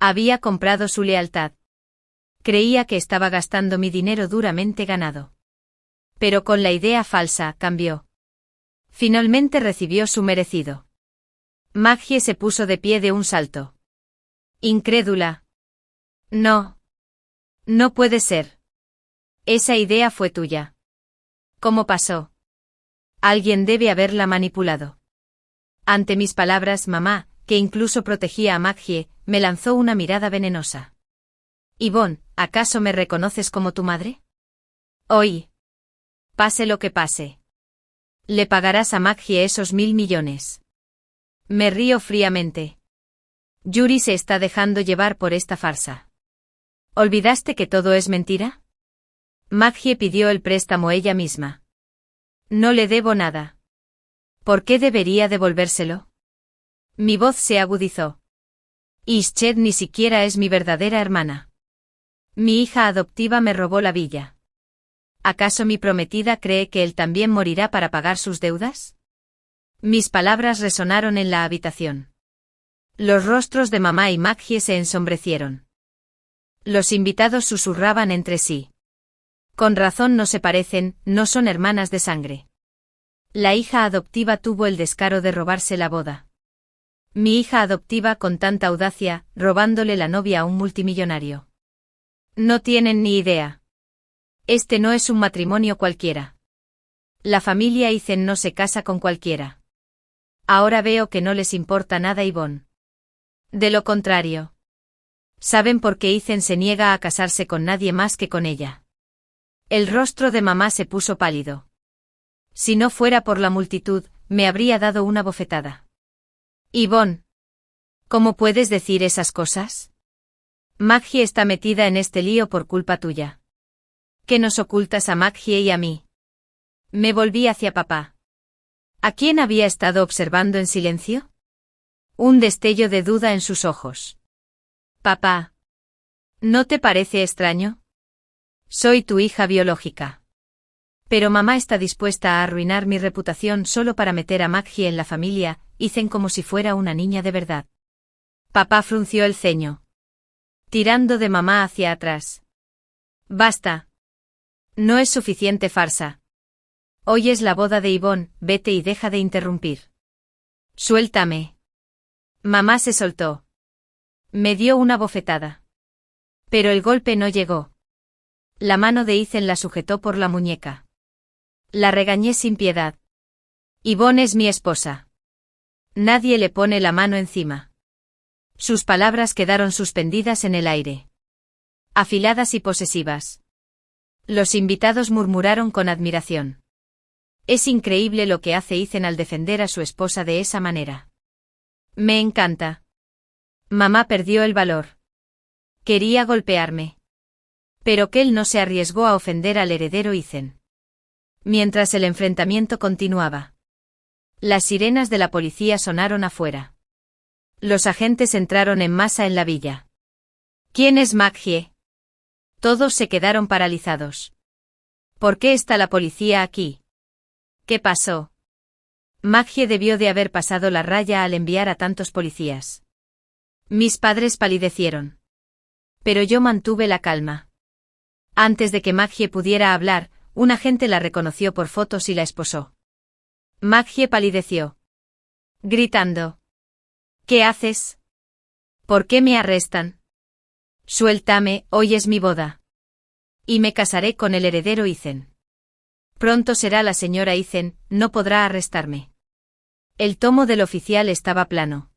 Había comprado su lealtad. Creía que estaba gastando mi dinero duramente ganado. Pero con la idea falsa, cambió. Finalmente recibió su merecido. Maggie se puso de pie de un salto. Incrédula. No. No puede ser. Esa idea fue tuya. ¿Cómo pasó? Alguien debe haberla manipulado. Ante mis palabras, mamá, que incluso protegía a Maggie, me lanzó una mirada venenosa. Yvonne, ¿acaso me reconoces como tu madre? Hoy. Pase lo que pase. Le pagarás a Maggie esos 1.000 millones. Me río fríamente. Yuri se está dejando llevar por esta farsa. ¿Olvidaste que todo es mentira? Maggie pidió el préstamo ella misma. No le debo nada. ¿Por qué debería devolvérselo? Mi voz se agudizó. Isched ni siquiera es mi verdadera hermana. Mi hija adoptiva me robó la villa. ¿Acaso mi prometida cree que él también morirá para pagar sus deudas? Mis palabras resonaron en la habitación. Los rostros de mamá y Maggie se ensombrecieron. Los invitados susurraban entre sí. Con razón no se parecen, no son hermanas de sangre. La hija adoptiva tuvo el descaro de robarse la boda. Mi hija adoptiva con tanta audacia, robándole la novia a un multimillonario. No tienen ni idea. Este no es un matrimonio cualquiera. La familia Eisen no se casa con cualquiera. Ahora veo que no les importa nada Yvonne. De lo contrario. Saben por qué Eisen se niega a casarse con nadie más que con ella. El rostro de mamá se puso pálido. Si no fuera por la multitud, me habría dado una bofetada. Yvonne. ¿Cómo puedes decir esas cosas? Maggie está metida en este lío por culpa tuya. ¿Qué nos ocultas a Maggie y a mí? Me volví hacia papá. ¿A quién había estado observando en silencio? Un destello de duda en sus ojos. Papá. ¿No te parece extraño? Soy tu hija biológica. Pero mamá está dispuesta a arruinar mi reputación solo para meter a Maggie en la familia, dicen como si fuera una niña de verdad. Papá frunció el ceño. Tirando de mamá hacia atrás. Basta. No es suficiente farsa. Hoy es la boda de Yvonne, vete y deja de interrumpir. Suéltame. Mamá se soltó. Me dio una bofetada. Pero el golpe no llegó. La mano de Ethan la sujetó por la muñeca. La regañé sin piedad. Yvonne es mi esposa. Nadie le pone la mano encima. Sus palabras quedaron suspendidas en el aire. Afiladas y posesivas. Los invitados murmuraron con admiración. Es increíble lo que hace Ethan al defender a su esposa de esa manera. Me encanta. Mamá perdió el valor. Quería golpearme. Pero Kel no se arriesgó a ofender al heredero Ethan. Mientras el enfrentamiento continuaba. Las sirenas de la policía sonaron afuera. Los agentes entraron en masa en la villa. ¿Quién es Maggie? Todos se quedaron paralizados. ¿Por qué está la policía aquí? ¿Qué pasó? Maggie debió de haber pasado la raya al enviar a tantos policías. Mis padres palidecieron. Pero yo mantuve la calma. Antes de que Maggie pudiera hablar, un agente la reconoció por fotos y la esposó. Maggie palideció. Gritando. ¿Qué haces? ¿Por qué me arrestan? Suéltame, hoy es mi boda. Y me casaré con el heredero Ethan. Pronto será la señora Ethan, no podrá arrestarme. El tomo del oficial estaba plano.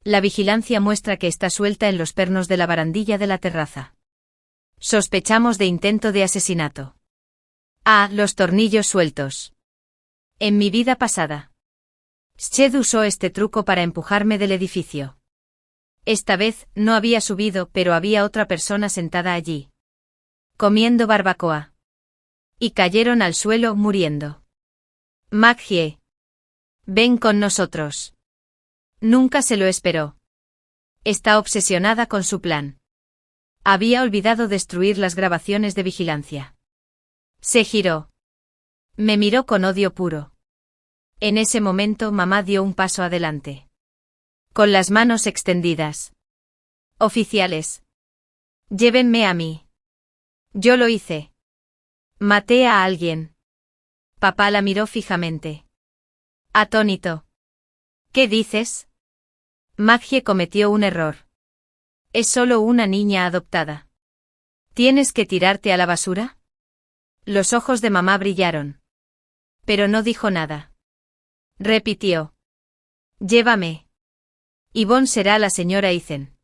La vigilancia muestra que está suelta en los pernos de la barandilla de la terraza. Sospechamos de intento de asesinato. Ah, los tornillos sueltos. En mi vida pasada. Sched usó este truco para empujarme del edificio. Esta vez, no había subido, pero había otra persona sentada allí. Comiendo barbacoa. Y cayeron al suelo, muriendo. Maggie. Ven con nosotros. Nunca se lo esperó. Está obsesionada con su plan. Había olvidado destruir las grabaciones de vigilancia. Se giró. Me miró con odio puro. En ese momento mamá dio un paso adelante. Con las manos extendidas. Oficiales. Llévenme a mí. Yo lo hice. Maté a alguien. Papá la miró fijamente. Atónito. ¿Qué dices? Maggie cometió un error. Es solo una niña adoptada. ¿Tienes que tirarte a la basura? Los ojos de mamá brillaron. Pero no dijo nada. Repitió. Llévame. Yvonne será la señora Ethan.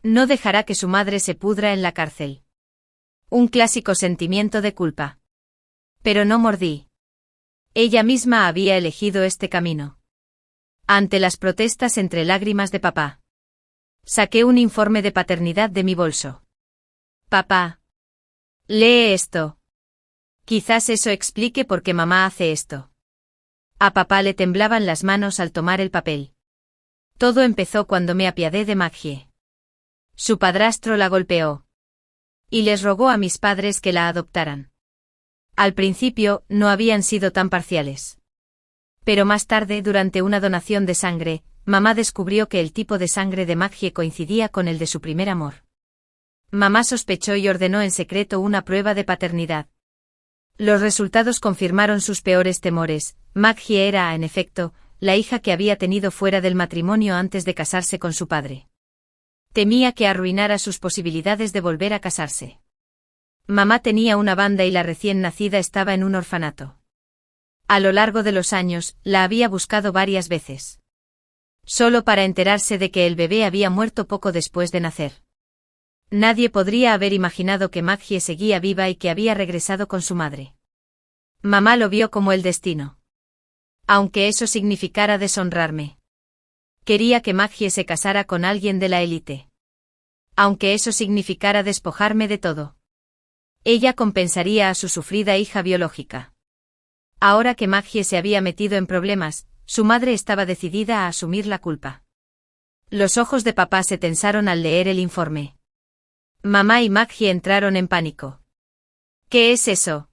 No dejará que su madre se pudra en la cárcel. Un clásico sentimiento de culpa. Pero no mordí. Ella misma había elegido este camino. Ante las protestas entre lágrimas de papá. Saqué un informe de paternidad de mi bolso. Papá. Lee esto. Quizás eso explique por qué mamá hace esto. A papá le temblaban las manos al tomar el papel. Todo empezó cuando me apiadé de Maggie. Su padrastro la golpeó. Y les rogó a mis padres que la adoptaran. Al principio, no habían sido tan parciales. Pero más tarde, durante una donación de sangre, mamá descubrió que el tipo de sangre de Maggie coincidía con el de su primer amor. Mamá sospechó y ordenó en secreto una prueba de paternidad. Los resultados confirmaron sus peores temores. Maggie era, en efecto, la hija que había tenido fuera del matrimonio antes de casarse con su padre. Temía que arruinara sus posibilidades de volver a casarse. Mamá tenía una banda y la recién nacida estaba en un orfanato. A lo largo de los años, la había buscado varias veces. Solo para enterarse de que el bebé había muerto poco después de nacer. Nadie podría haber imaginado que Maggie seguía viva y que había regresado con su madre. Mamá lo vio como el destino. Aunque eso significara deshonrarme. Quería que Maggie se casara con alguien de la élite. Aunque eso significara despojarme de todo. Ella compensaría a su sufrida hija biológica. Ahora que Maggie se había metido en problemas, su madre estaba decidida a asumir la culpa. Los ojos de papá se tensaron al leer el informe. Mamá y Maggie entraron en pánico. ¿Qué es eso?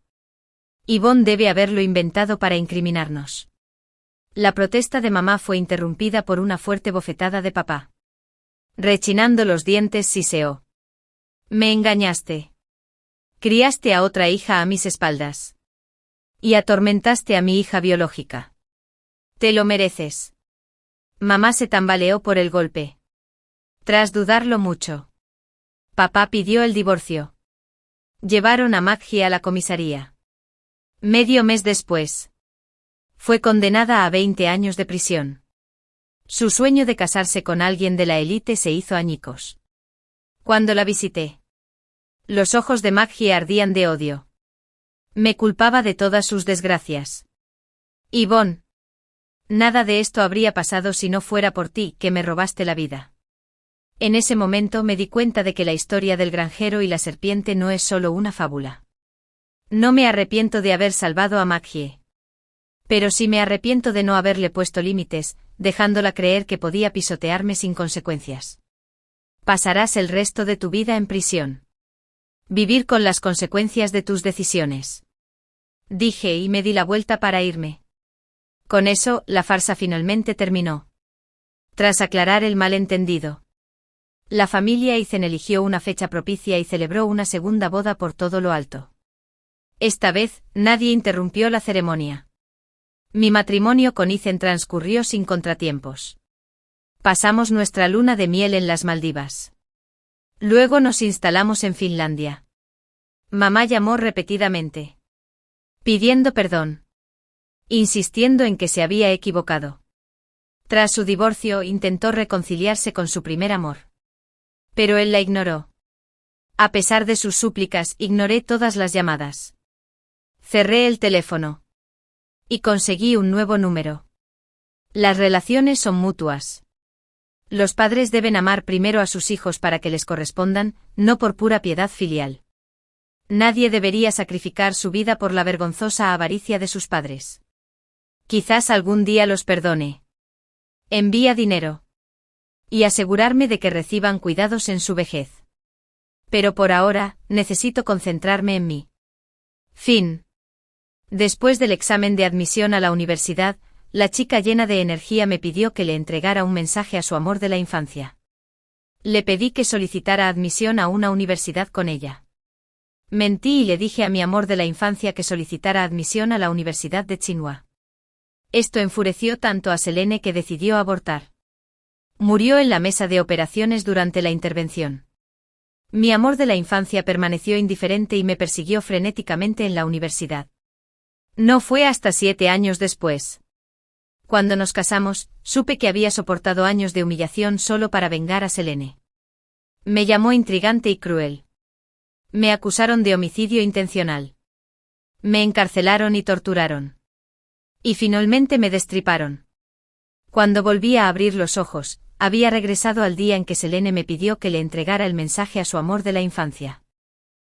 Yvonne debe haberlo inventado para incriminarnos. La protesta de mamá fue interrumpida por una fuerte bofetada de papá. Rechinando los dientes, siseó. Me engañaste. Criaste a otra hija a mis espaldas. Y atormentaste a mi hija biológica. Te lo mereces. Mamá se tambaleó por el golpe. Tras dudarlo mucho, papá pidió el divorcio. Llevaron a Maggie a la comisaría. Medio mes después, fue condenada a 20 años de prisión. Su sueño de casarse con alguien de la élite se hizo añicos. Cuando la visité, los ojos de Maggie ardían de odio. Me culpaba de todas sus desgracias. Yvonne, nada de esto habría pasado si no fuera por ti, que me robaste la vida. En ese momento me di cuenta de que la historia del granjero y la serpiente no es solo una fábula. No me arrepiento de haber salvado a Maggie. Pero sí me arrepiento de no haberle puesto límites, dejándola creer que podía pisotearme sin consecuencias. Pasarás el resto de tu vida en prisión. Vivir con las consecuencias de tus decisiones. Dije y me di la vuelta para irme. Con eso, la farsa finalmente terminó. Tras aclarar el malentendido, la familia Eisen eligió una fecha propicia y celebró una segunda boda por todo lo alto. Esta vez, nadie interrumpió la ceremonia. Mi matrimonio con Eisen transcurrió sin contratiempos. Pasamos nuestra luna de miel en las Maldivas. Luego nos instalamos en Finlandia. Mamá llamó repetidamente, pidiendo perdón, insistiendo en que se había equivocado. Tras su divorcio intentó reconciliarse con su primer amor. Pero él la ignoró. A pesar de sus súplicas, ignoré todas las llamadas. Cerré el teléfono. Y conseguí un nuevo número. Las relaciones son mutuas. Los padres deben amar primero a sus hijos para que les correspondan, no por pura piedad filial. Nadie debería sacrificar su vida por la vergonzosa avaricia de sus padres. Quizás algún día los perdone. Envía dinero. Y asegurarme de que reciban cuidados en su vejez. Pero por ahora, necesito concentrarme en mí. Fin. Después del examen de admisión a la universidad, la chica llena de energía me pidió que le entregara un mensaje a su amor de la infancia. Le pedí que solicitara admisión a una universidad con ella. Mentí y le dije a mi amor de la infancia que solicitara admisión a la Universidad de Tsinghua. Esto enfureció tanto a Selene que decidió abortar. Murió en la mesa de operaciones durante la intervención. Mi amor de la infancia permaneció indiferente y me persiguió frenéticamente en la universidad. No fue hasta 7 años después. Cuando nos casamos, supe que había soportado años de humillación solo para vengar a Selene. Me llamó intrigante y cruel. Me acusaron de homicidio intencional. Me encarcelaron y torturaron. Y finalmente me destriparon. Cuando volví a abrir los ojos, había regresado al día en que Selene me pidió que le entregara el mensaje a su amor de la infancia.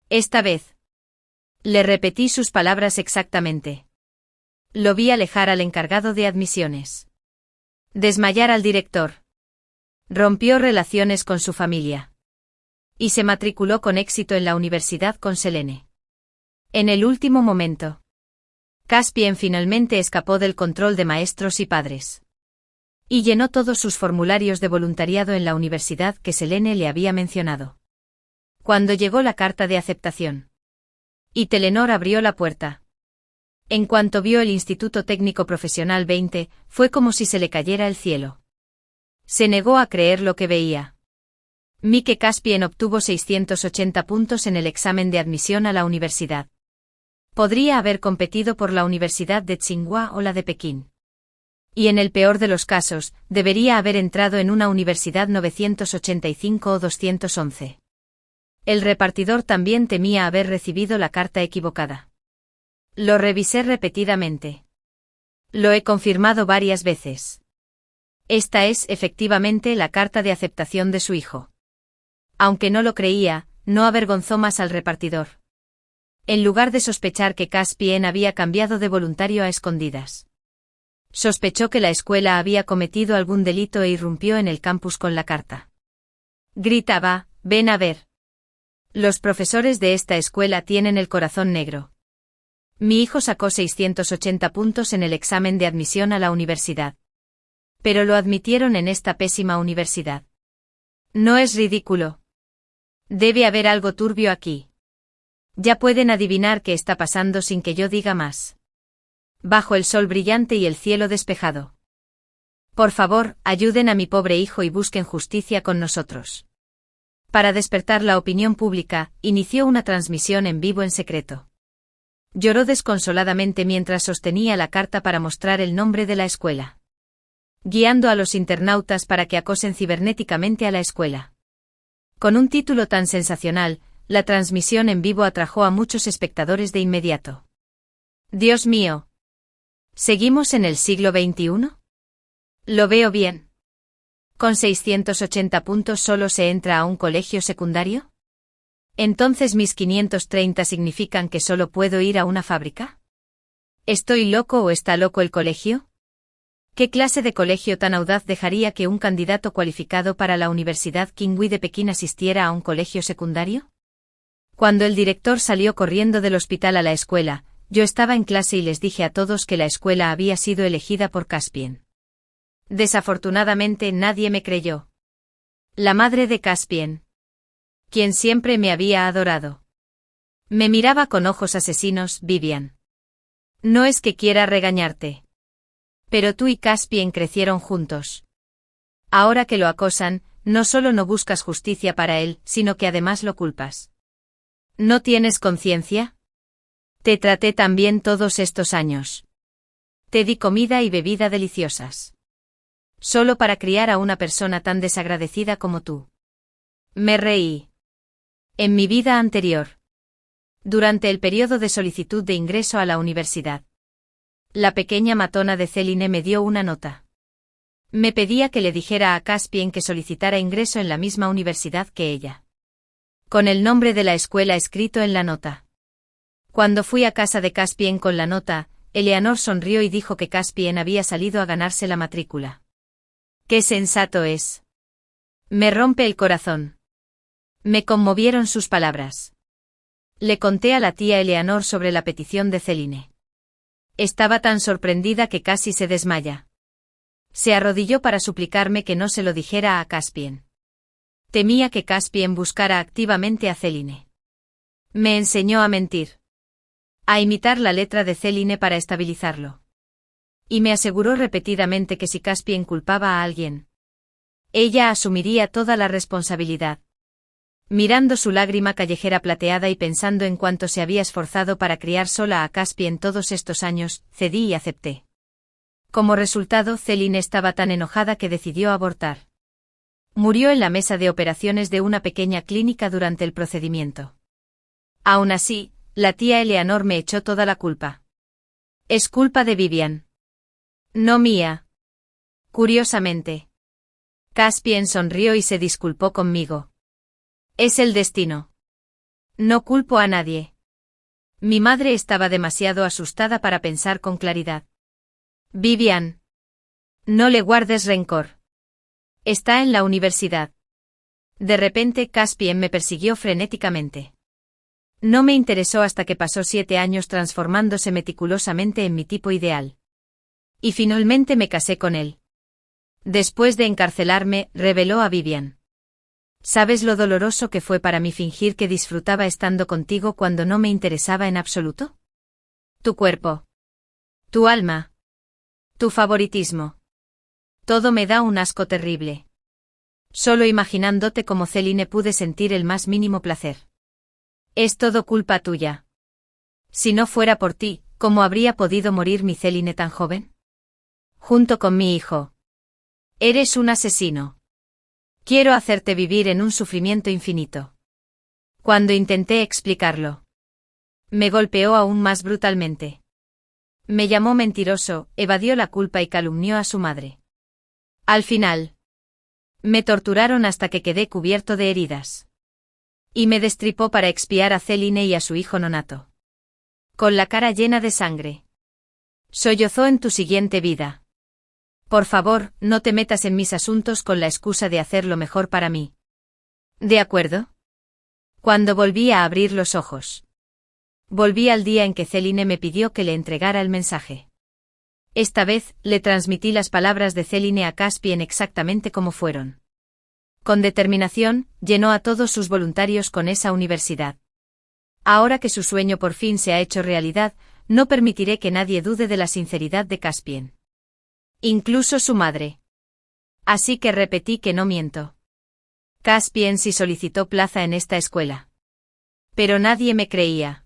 Esta vez, le repetí sus palabras exactamente. Lo vi alejar al encargado de admisiones. Desmayar al director. Rompió relaciones con su familia. Y se matriculó con éxito en la universidad con Selene. En el último momento, Caspien finalmente escapó del control de maestros y padres. Y llenó todos sus formularios de voluntariado en la universidad que Selene le había mencionado. Cuando llegó la carta de aceptación, y Telenor abrió la puerta. En cuanto vio el Instituto Técnico Profesional 20, fue como si se le cayera el cielo. Se negó a creer lo que veía. Mike Caspien obtuvo 680 puntos en el examen de admisión a la universidad. Podría haber competido por la Universidad de Tsinghua o la de Pekín. Y en el peor de los casos, debería haber entrado en una universidad 985 o 211. El repartidor también temía haber recibido la carta equivocada. Lo revisé repetidamente. Lo he confirmado varias veces. Esta es, efectivamente, la carta de aceptación de su hijo. Aunque no lo creía, no avergonzó más al repartidor. En lugar de sospechar que Caspien había cambiado de voluntario a escondidas, sospechó que la escuela había cometido algún delito e irrumpió en el campus con la carta. Gritaba: «Ven a ver. Los profesores de esta escuela tienen el corazón negro. Mi hijo sacó 680 puntos en el examen de admisión a la universidad. Pero lo admitieron en esta pésima universidad. ¿No es ridículo? Debe haber algo turbio aquí. Ya pueden adivinar qué está pasando sin que yo diga más. Bajo el sol brillante y el cielo despejado. Por favor, ayuden a mi pobre hijo y busquen justicia con nosotros». Para despertar la opinión pública, inició una transmisión en vivo en secreto. Lloró desconsoladamente mientras sostenía la carta para mostrar el nombre de la escuela, guiando a los internautas para que acosen cibernéticamente a la escuela. Con un título tan sensacional, la transmisión en vivo atrajo a muchos espectadores de inmediato. Dios mío. ¿Seguimos en el siglo XXI? Lo veo bien. ¿Con 680 puntos solo se entra a un colegio secundario? ¿Entonces mis 530 significan que solo puedo ir a una fábrica? ¿Estoy loco o está loco el colegio? ¿Qué clase de colegio tan audaz dejaría que un candidato cualificado para la Universidad Qinghui de Pekín asistiera a un colegio secundario? Cuando el director salió corriendo del hospital a la escuela, yo estaba en clase y les dije a todos que la escuela había sido elegida por Caspien. Desafortunadamente nadie me creyó. La madre de Caspien, quien siempre me había adorado, me miraba con ojos asesinos. Vivian. No es que quiera regañarte. Pero tú y Caspien crecieron juntos. Ahora que lo acosan, no solo no buscas justicia para él, sino que además lo culpas. ¿No tienes conciencia? Te traté tan bien todos estos años. Te di comida y bebida deliciosas. Solo para criar a una persona tan desagradecida como tú. Me reí. En mi vida anterior. Durante el periodo de solicitud de ingreso a la universidad. La pequeña matona de Celine me dio una nota. Me pedía que le dijera a Caspien que solicitara ingreso en la misma universidad que ella. Con el nombre de la escuela escrito en la nota. Cuando fui a casa de Caspien con la nota, Eleanor sonrió y dijo que Caspien había salido a ganarse la matrícula. ¡Qué sensato es! Me rompe el corazón. Me conmovieron sus palabras. Le conté a la tía Eleanor sobre la petición de Celine. Estaba tan sorprendida que casi se desmaya. Se arrodilló para suplicarme que no se lo dijera a Caspien. Temía que Caspien buscara activamente a Celine. Me enseñó a mentir. A imitar la letra de Celine para estabilizarlo. Y me aseguró repetidamente que si Caspien culpaba a alguien, ella asumiría toda la responsabilidad. Mirando su lágrima callejera plateada y pensando en cuánto se había esforzado para criar sola a Caspien todos estos años, cedí y acepté. Como resultado, Celine estaba tan enojada que decidió abortar. Murió en la mesa de operaciones de una pequeña clínica durante el procedimiento. Aún así, la tía Eleanor me echó toda la culpa. Es culpa de Vivian. No mía. Curiosamente. Caspien sonrió y se disculpó conmigo. Es el destino. No culpo a nadie. Mi madre estaba demasiado asustada para pensar con claridad. Vivian. No le guardes rencor. Está en la universidad. De repente Caspien me persiguió frenéticamente. No me interesó hasta que pasó 7 años transformándose meticulosamente en mi tipo ideal. Y finalmente me casé con él. Después de encarcelarme, reveló a Vivian. ¿Sabes lo doloroso que fue para mí fingir que disfrutaba estando contigo cuando no me interesaba en absoluto? Tu cuerpo. Tu alma. Tu favoritismo. Todo me da un asco terrible. Solo imaginándote como Celine pude sentir el más mínimo placer. Es todo culpa tuya. Si no fuera por ti, ¿cómo habría podido morir mi Celine tan joven? Junto con mi hijo. Eres un asesino. Quiero hacerte vivir en un sufrimiento infinito. Cuando intenté explicarlo, me golpeó aún más brutalmente. Me llamó mentiroso, evadió la culpa y calumnió a su madre. Al final, me torturaron hasta que quedé cubierto de heridas. Y me destripó para expiar a Celine y a su hijo nonato. Con la cara llena de sangre. Sollozó en tu siguiente vida. Por favor, no te metas en mis asuntos con la excusa de hacer lo mejor para mí. ¿De acuerdo? Cuando volví a abrir los ojos. Volví al día en que Celine me pidió que le entregara el mensaje. Esta vez, le transmití las palabras de Celine a Caspian exactamente como fueron. Con determinación, llenó a todos sus voluntarios con esa universidad. Ahora que su sueño por fin se ha hecho realidad, no permitiré que nadie dude de la sinceridad de Caspian. Incluso su madre. Así que repetí que no miento. Caspian sí solicitó plaza en esta escuela. Pero nadie me creía.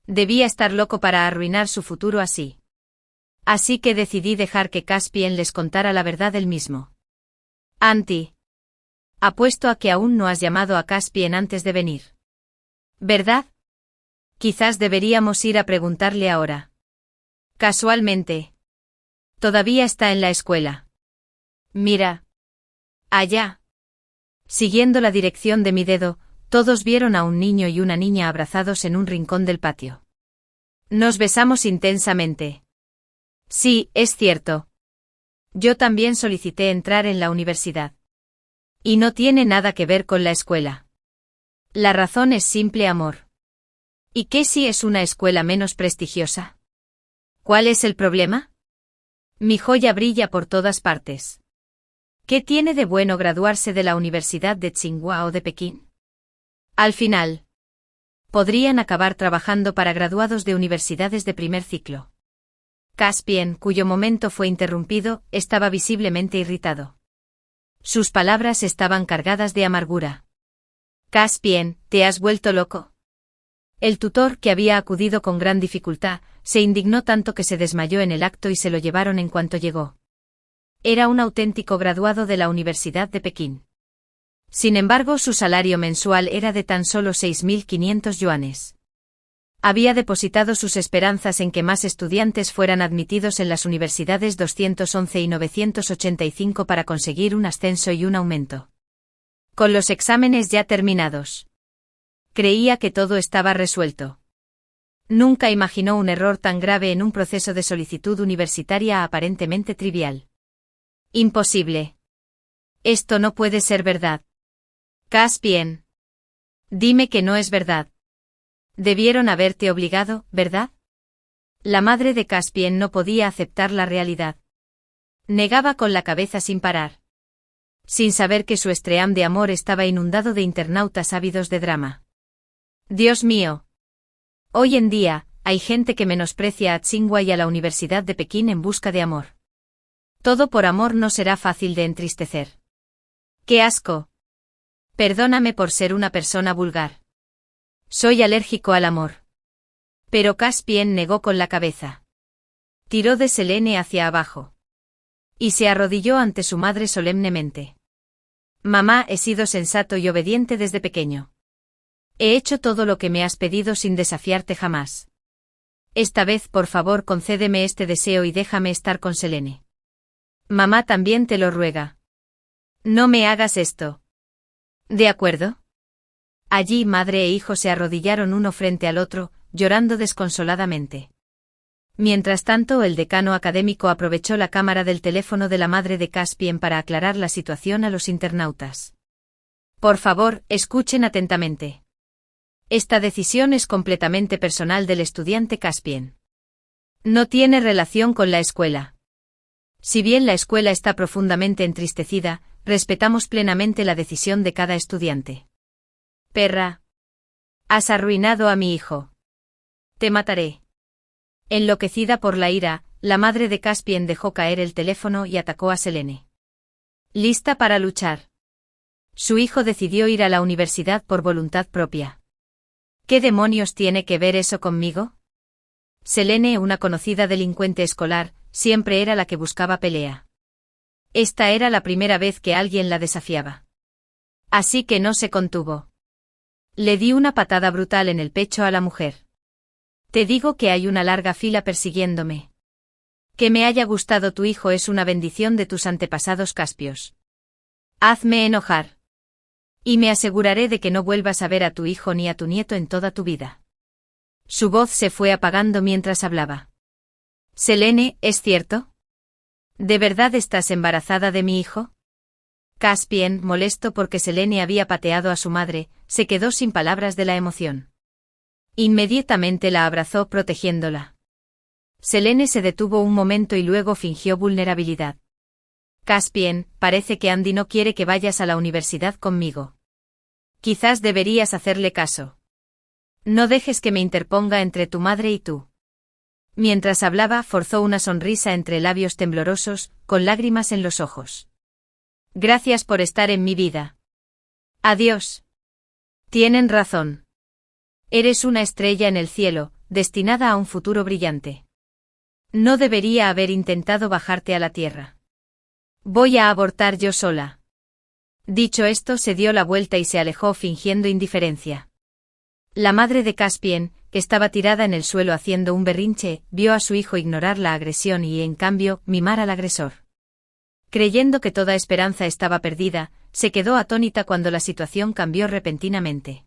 Debía estar loco para arruinar su futuro así. Así que decidí dejar que Caspian les contara la verdad él mismo. Anti. Apuesto a que aún no has llamado a Caspian antes de venir. ¿Verdad? Quizás deberíamos ir a preguntarle ahora. Casualmente. Todavía está en la escuela. Mira. Allá. Siguiendo la dirección de mi dedo, todos vieron a un niño y una niña abrazados en un rincón del patio. Nos besamos intensamente. Sí, es cierto. Yo también solicité entrar en la universidad. Y no tiene nada que ver con la escuela. La razón es simple amor. ¿Y qué si es una escuela menos prestigiosa? ¿Cuál es el problema? Mi joya brilla por todas partes. ¿Qué tiene de bueno graduarse de la Universidad de Tsinghua o de Pekín? Al final, podrían acabar trabajando para graduados de universidades de primer ciclo. Caspian, cuyo momento fue interrumpido, estaba visiblemente irritado. Sus palabras estaban cargadas de amargura. Caspian, ¿te has vuelto loco? El tutor, que había acudido con gran dificultad, se indignó tanto que se desmayó en el acto y se lo llevaron en cuanto llegó. Era un auténtico graduado de la Universidad de Pekín. Sin embargo, su salario mensual era de tan solo 6.500 yuanes. Había depositado sus esperanzas en que más estudiantes fueran admitidos en las universidades 211 y 985 para conseguir un ascenso y un aumento. Con los exámenes ya terminados, creía que todo estaba resuelto. Nunca imaginó un error tan grave en un proceso de solicitud universitaria aparentemente trivial. Imposible. Esto no puede ser verdad. Caspian. Dime que no es verdad. Debieron haberte obligado, ¿verdad? La madre de Caspian no podía aceptar la realidad. Negaba con la cabeza sin parar. Sin saber que su estream de amor estaba inundado de internautas ávidos de drama. Dios mío. Hoy en día, hay gente que menosprecia a Tsinghua y a la Universidad de Pekín en busca de amor. Todo por amor no será fácil de entristecer. ¡Qué asco! Perdóname por ser una persona vulgar. Soy alérgico al amor. Pero Caspian negó con la cabeza. Tiró de Selene hacia abajo. Y se arrodilló ante su madre solemnemente. Mamá, he sido sensato y obediente desde pequeño. He hecho todo lo que me has pedido sin desafiarte jamás. Esta vez, por favor, concédeme este deseo y déjame estar con Selene. Mamá también te lo ruega. No me hagas esto. ¿De acuerdo? Allí madre e hijo se arrodillaron uno frente al otro, llorando desconsoladamente. Mientras tanto, el decano académico aprovechó la cámara del teléfono de la madre de Caspian para aclarar la situación a los internautas. Por favor, escuchen atentamente. Esta decisión es completamente personal del estudiante Caspian. No tiene relación con la escuela. Si bien la escuela está profundamente entristecida, respetamos plenamente la decisión de cada estudiante. Perra. Has arruinado a mi hijo. Te mataré. Enloquecida por la ira, la madre de Caspian dejó caer el teléfono y atacó a Selene. Lista para luchar. Su hijo decidió ir a la universidad por voluntad propia. ¿Qué demonios tiene que ver eso conmigo? Selene, una conocida delincuente escolar, siempre era la que buscaba pelea. Esta era la primera vez que alguien la desafiaba. Así que no se contuvo. Le di una patada brutal en el pecho a la mujer. Te digo que hay una larga fila persiguiéndome. Que me haya gustado tu hijo es una bendición de tus antepasados caspios. Hazme enojar. Y me aseguraré de que no vuelvas a ver a tu hijo ni a tu nieto en toda tu vida. Su voz se fue apagando mientras hablaba. Selene, ¿es cierto? ¿De verdad estás embarazada de mi hijo? Caspian, molesto porque Selene había pateado a su madre, se quedó sin palabras de la emoción. Inmediatamente la abrazó protegiéndola. Selene se detuvo un momento y luego fingió vulnerabilidad. Caspian, parece que Andy no quiere que vayas a la universidad conmigo. Quizás deberías hacerle caso. No dejes que me interponga entre tu madre y tú. Mientras hablaba, forzó una sonrisa entre labios temblorosos, con lágrimas en los ojos. Gracias por estar en mi vida. Adiós. Tienen razón. Eres una estrella en el cielo, destinada a un futuro brillante. No debería haber intentado bajarte a la tierra. Voy a abortar yo sola. Dicho esto, se dio la vuelta y se alejó fingiendo indiferencia. La madre de Caspian, que estaba tirada en el suelo haciendo un berrinche, vio a su hijo ignorar la agresión y, en cambio, mimar al agresor. Creyendo que toda esperanza estaba perdida, se quedó atónita cuando la situación cambió repentinamente.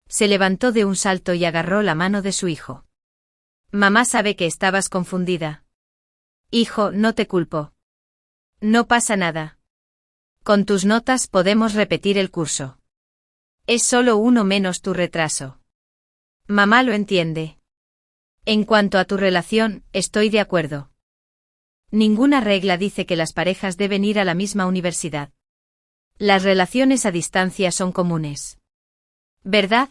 Se levantó de un salto y agarró la mano de su hijo. Mamá sabe que estabas confundida. Hijo, no te culpo. No pasa nada. Con tus notas podemos repetir el curso. Es solo uno menos tu retraso. Mamá lo entiende. En cuanto a tu relación, estoy de acuerdo. Ninguna regla dice que las parejas deben ir a la misma universidad. Las relaciones a distancia son comunes. ¿Verdad?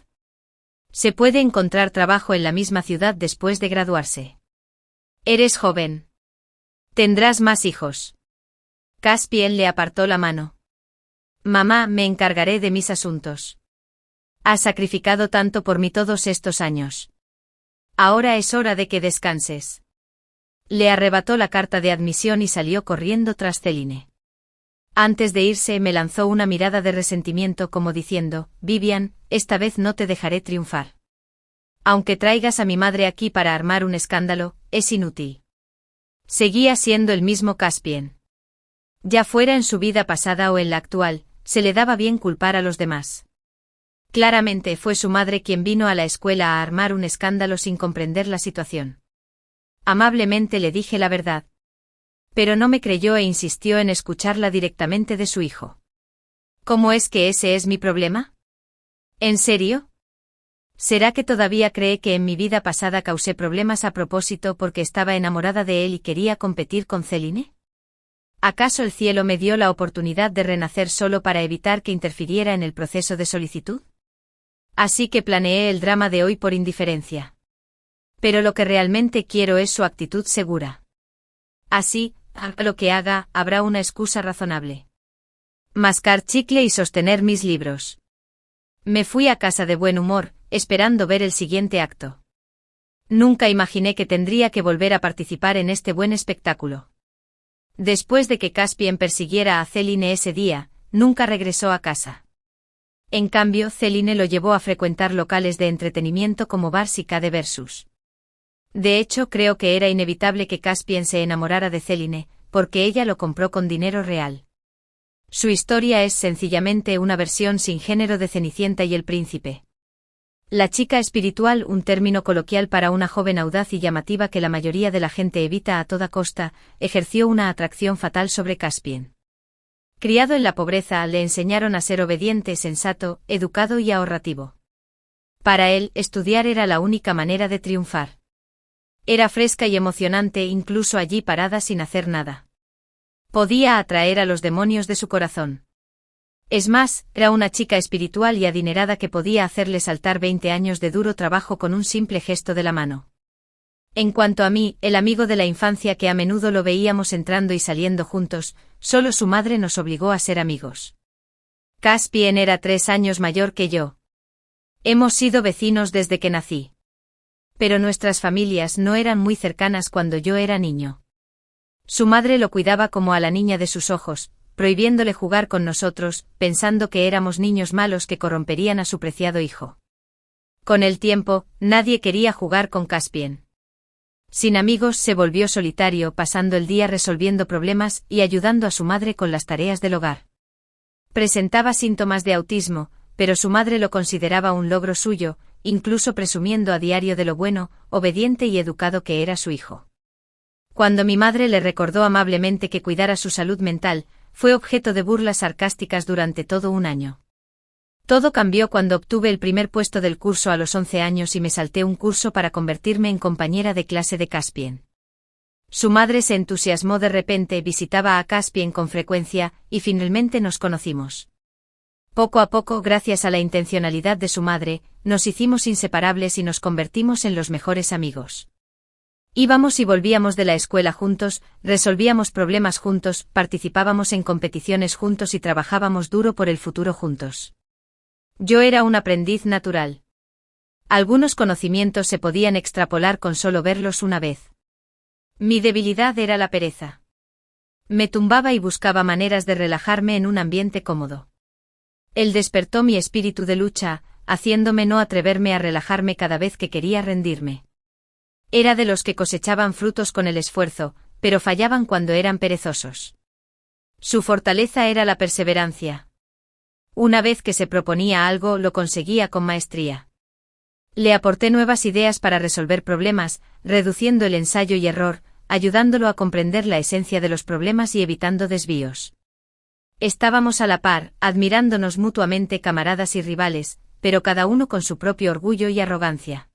Se puede encontrar trabajo en la misma ciudad después de graduarse. Eres joven. Tendrás más hijos. Caspian le apartó la mano. Mamá, me encargaré de mis asuntos. Has sacrificado tanto por mí todos estos años. Ahora es hora de que descanses. Le arrebató la carta de admisión y salió corriendo tras Celine. Antes de irse me lanzó una mirada de resentimiento como diciendo, Vivian, esta vez no te dejaré triunfar. Aunque traigas a mi madre aquí para armar un escándalo, es inútil. Seguía siendo el mismo Caspian. Ya fuera en su vida pasada o en la actual, se le daba bien culpar a los demás. Claramente fue su madre quien vino a la escuela a armar un escándalo sin comprender la situación. Amablemente le dije la verdad. Pero no me creyó e insistió en escucharla directamente de su hijo. ¿Cómo es que ese es mi problema? ¿En serio? ¿Será que todavía cree que en mi vida pasada causé problemas a propósito porque estaba enamorada de él y quería competir con Celine? ¿Acaso el cielo me dio la oportunidad de renacer solo para evitar que interfiriera en el proceso de solicitud? Así que planeé el drama de hoy por indiferencia. Pero lo que realmente quiero es su actitud segura. Así, haga lo que haga, habrá una excusa razonable. Mascar chicle y sostener mis libros. Me fui a casa de buen humor, esperando ver el siguiente acto. Nunca imaginé que tendría que volver a participar en este buen espectáculo. Después de que Caspian persiguiera a Celine ese día, nunca regresó a casa. En cambio, Celine lo llevó a frecuentar locales de entretenimiento como bars y Cade Versus. De hecho, creo que era inevitable que Caspian se enamorara de Celine, porque ella lo compró con dinero real. Su historia es sencillamente una versión sin género de Cenicienta y el Príncipe. La chica espiritual, un término coloquial para una joven audaz y llamativa que la mayoría de la gente evita a toda costa, ejerció una atracción fatal sobre Caspian. Criado en la pobreza, le enseñaron a ser obediente, sensato, educado y ahorrativo. Para él, estudiar era la única manera de triunfar. Era fresca y emocionante incluso allí parada sin hacer nada. Podía atraer a los demonios de su corazón. Es más, era una chica espiritual y adinerada que podía hacerle saltar 20 años de duro trabajo con un simple gesto de la mano. En cuanto a mí, el amigo de la infancia que a menudo lo veíamos entrando y saliendo juntos, solo su madre nos obligó a ser amigos. Caspian era 3 años mayor que yo. Hemos sido vecinos desde que nací. Pero nuestras familias no eran muy cercanas cuando yo era niño. Su madre lo cuidaba como a la niña de sus ojos, prohibiéndole jugar con nosotros, pensando que éramos niños malos que corromperían a su preciado hijo. Con el tiempo, nadie quería jugar con Caspian. Sin amigos se volvió solitario, pasando el día resolviendo problemas y ayudando a su madre con las tareas del hogar. Presentaba síntomas de autismo, pero su madre lo consideraba un logro suyo, incluso presumiendo a diario de lo bueno, obediente y educado que era su hijo. Cuando mi madre le recordó amablemente que cuidara su salud mental, fue objeto de burlas sarcásticas durante todo un año. Todo cambió cuando obtuve el primer puesto del curso a los 11 años y me salté un curso para convertirme en compañera de clase de Caspian. Su madre se entusiasmó de repente, visitaba a Caspian con frecuencia, y finalmente nos conocimos. Poco a poco, gracias a la intencionalidad de su madre, nos hicimos inseparables y nos convertimos en los mejores amigos. Íbamos y volvíamos de la escuela juntos, resolvíamos problemas juntos, participábamos en competiciones juntos y trabajábamos duro por el futuro juntos. Yo era un aprendiz natural. Algunos conocimientos se podían extrapolar con solo verlos una vez. Mi debilidad era la pereza. Me tumbaba y buscaba maneras de relajarme en un ambiente cómodo. Él despertó mi espíritu de lucha, haciéndome no atreverme a relajarme cada vez que quería rendirme. Era de los que cosechaban frutos con el esfuerzo, pero fallaban cuando eran perezosos. Su fortaleza era la perseverancia. Una vez que se proponía algo, lo conseguía con maestría. Le aporté nuevas ideas para resolver problemas, reduciendo el ensayo y error, ayudándolo a comprender la esencia de los problemas y evitando desvíos. Estábamos a la par, admirándonos mutuamente, camaradas y rivales, pero cada uno con su propio orgullo y arrogancia.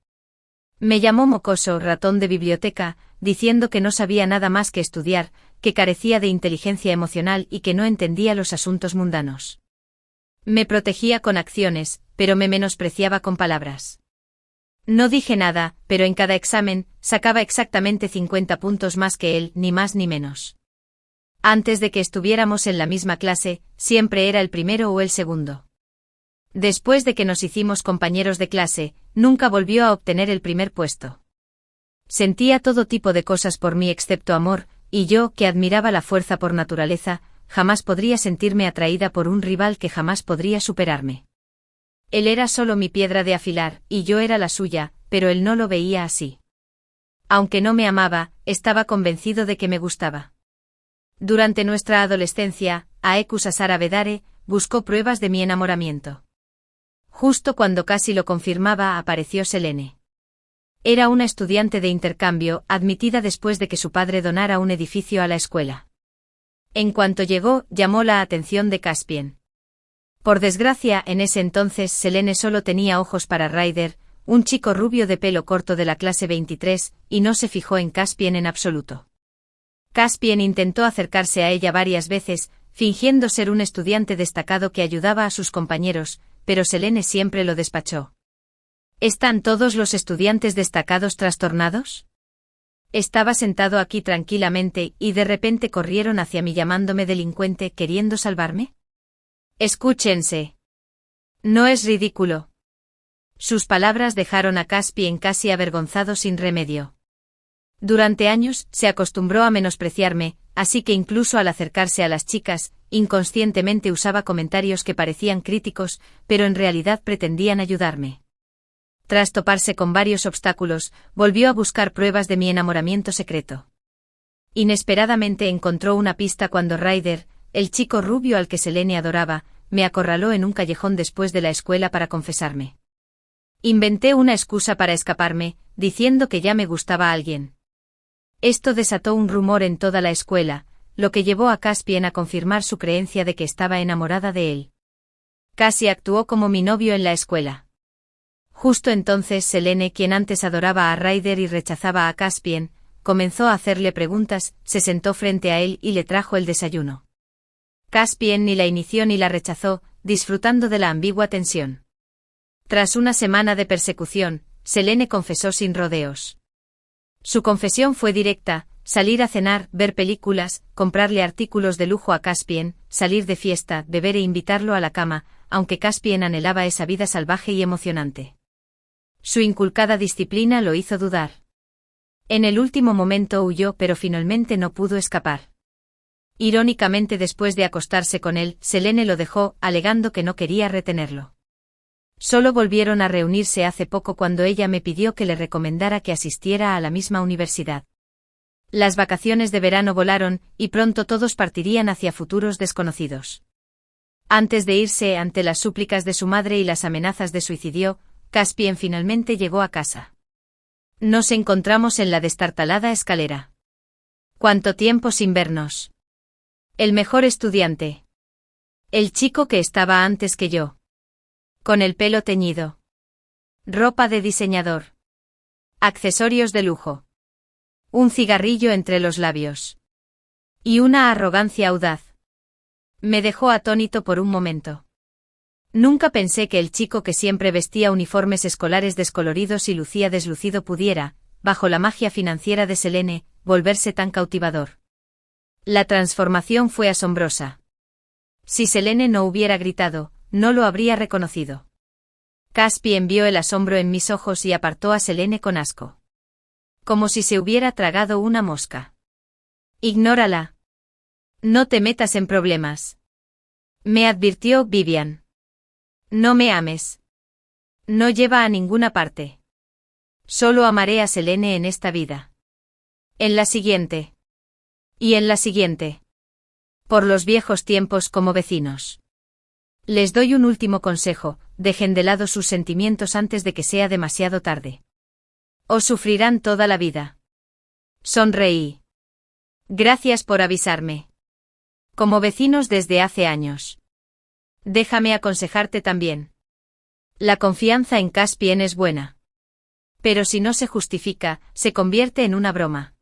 Me llamó mocoso, ratón de biblioteca, diciendo que no sabía nada más que estudiar, que carecía de inteligencia emocional y que no entendía los asuntos mundanos. Me protegía con acciones, pero me menospreciaba con palabras. No dije nada, pero en cada examen, sacaba exactamente 50 puntos más que él, ni más ni menos. Antes de que estuviéramos en la misma clase, siempre era el primero o el segundo. Después de que nos hicimos compañeros de clase, nunca volvió a obtener el primer puesto. Sentía todo tipo de cosas por mí excepto amor, y yo, que admiraba la fuerza por naturaleza, jamás podría sentirme atraída por un rival que jamás podría superarme. Él era solo mi piedra de afilar, y yo era la suya, pero él no lo veía así. Aunque no me amaba, estaba convencido de que me gustaba. Durante nuestra adolescencia, Aeku Sasara Vedare buscó pruebas de mi enamoramiento. Justo cuando casi lo confirmaba, apareció Selene. Era una estudiante de intercambio, admitida después de que su padre donara un edificio a la escuela. En cuanto llegó, llamó la atención de Caspian. Por desgracia, en ese entonces Selene solo tenía ojos para Ryder, un chico rubio de pelo corto de la clase 23, y no se fijó en Caspian en absoluto. Caspian intentó acercarse a ella varias veces, fingiendo ser un estudiante destacado que ayudaba a sus compañeros, pero Selene siempre lo despachó. ¿Están todos los estudiantes destacados trastornados? Estaba sentado aquí tranquilamente y de repente corrieron hacia mí llamándome delincuente, queriendo salvarme. Escúchense. ¿No es ridículo? Sus palabras dejaron a Caspian casi avergonzado sin remedio. Durante años, se acostumbró a menospreciarme, así que incluso al acercarse a las chicas, inconscientemente usaba comentarios que parecían críticos, pero en realidad pretendían ayudarme. Tras toparse con varios obstáculos, volvió a buscar pruebas de mi enamoramiento secreto. Inesperadamente encontró una pista cuando Ryder, el chico rubio al que Selene adoraba, me acorraló en un callejón después de la escuela para confesarme. Inventé una excusa para escaparme, diciendo que ya me gustaba alguien. Esto desató un rumor en toda la escuela, lo que llevó a Caspian a confirmar su creencia de que estaba enamorada de él. Casi actuó como mi novio en la escuela. Justo entonces Selene, quien antes adoraba a Ryder y rechazaba a Caspian, comenzó a hacerle preguntas, se sentó frente a él y le trajo el desayuno. Caspian ni la inició ni la rechazó, disfrutando de la ambigua tensión. Tras una semana de persecución, Selene confesó sin rodeos. Su confesión fue directa: salir a cenar, ver películas, comprarle artículos de lujo a Caspian, salir de fiesta, beber e invitarlo a la cama, aunque Caspian anhelaba esa vida salvaje y emocionante. Su inculcada disciplina lo hizo dudar. En el último momento huyó, pero finalmente no pudo escapar. Irónicamente, después de acostarse con él, Selene lo dejó, alegando que no quería retenerlo. Solo volvieron a reunirse hace poco cuando ella me pidió que le recomendara que asistiera a la misma universidad. Las vacaciones de verano volaron, y pronto todos partirían hacia futuros desconocidos. Antes de irse, ante las súplicas de su madre y las amenazas de suicidio, Caspian finalmente llegó a casa. Nos encontramos en la destartalada escalera. ¿Cuánto tiempo sin vernos? El mejor estudiante. El chico que estaba antes que yo. Con el pelo teñido. Ropa de diseñador. Accesorios de lujo. Un cigarrillo entre los labios. Y una arrogancia audaz. Me dejó atónito por un momento. Nunca pensé que el chico que siempre vestía uniformes escolares descoloridos y lucía deslucido pudiera, bajo la magia financiera de Selene, volverse tan cautivador. La transformación fue asombrosa. Si Selene no hubiera gritado, no lo habría reconocido. Caspian vio el asombro en mis ojos y apartó a Selene con asco. Como si se hubiera tragado una mosca. Ignórala. No te metas en problemas. Me advirtió Vivian. No me ames. No lleva a ninguna parte. Solo amaré a Selene en esta vida. En la siguiente. Y en la siguiente. Por los viejos tiempos como vecinos. Les doy un último consejo: dejen de lado sus sentimientos antes de que sea demasiado tarde. O sufrirán toda la vida. Sonreí. Gracias por avisarme. Como vecinos desde hace años. Déjame aconsejarte también. La confianza en Caspian es buena. Pero si no se justifica, se convierte en una broma.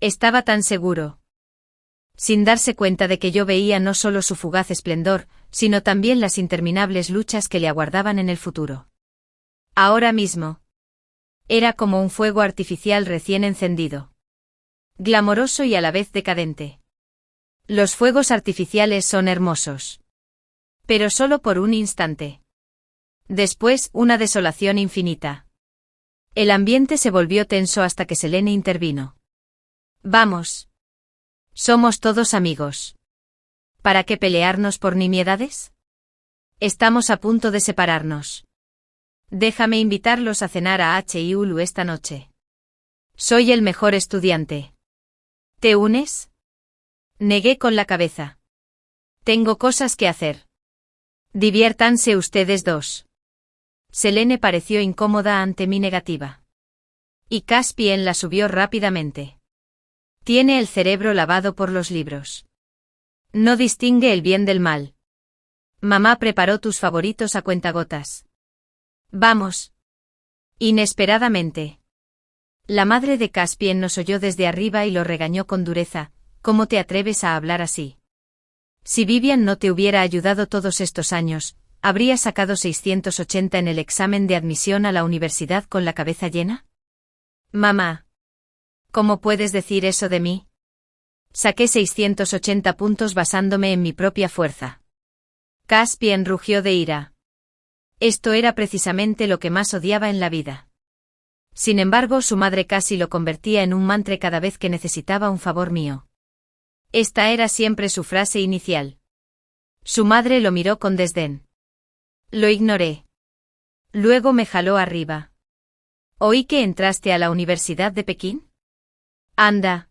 Estaba tan seguro. Sin darse cuenta de que yo veía no solo su fugaz esplendor, sino también las interminables luchas que le aguardaban en el futuro. Ahora mismo. Era como un fuego artificial recién encendido. Glamoroso y a la vez decadente. Los fuegos artificiales son hermosos. Pero solo por un instante. Después, una desolación infinita. El ambiente se volvió tenso hasta que Selene intervino. Vamos. Somos todos amigos. ¿Para qué pelearnos por nimiedades? Estamos a punto de separarnos. Déjame invitarlos a cenar a H.I.U.L.U. esta noche. Soy el mejor estudiante. ¿Te unes? Negué con la cabeza. Tengo cosas que hacer. Diviértanse ustedes dos. Selene pareció incómoda ante mi negativa. Y Caspian la subió rápidamente. Tiene el cerebro lavado por los libros. No distingue el bien del mal. Mamá preparó tus favoritos a cuentagotas. Vamos. Inesperadamente. La madre de Caspian nos oyó desde arriba y lo regañó con dureza. ¿Cómo te atreves a hablar así? Si Vivian no te hubiera ayudado todos estos años, ¿habrías sacado 680 en el examen de admisión a la universidad con la cabeza llena? Mamá. ¿Cómo puedes decir eso de mí? Saqué 680 puntos basándome en mi propia fuerza. Caspian rugió de ira. Esto era precisamente lo que más odiaba en la vida. Sin embargo, su madre casi lo convertía en un mantra cada vez que necesitaba un favor mío. Esta era siempre su frase inicial. Su madre lo miró con desdén. Lo ignoré. Luego me jaló arriba. ¿Oí que entraste a la Universidad de Pekín? Anda.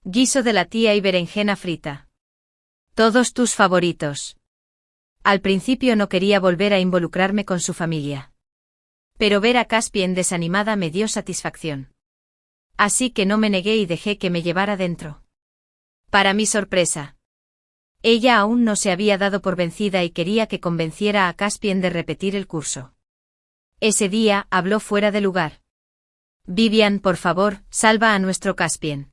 Guiso de la tía y berenjena frita. Todos tus favoritos. Al principio no quería volver a involucrarme con su familia. Pero ver a Caspian desanimada me dio satisfacción. Así que no me negué y dejé que me llevara dentro. Para mi sorpresa. Ella aún no se había dado por vencida y quería que convenciera a Caspian de repetir el curso. Ese día, habló fuera de lugar. Vivian, por favor, salva a nuestro Caspian.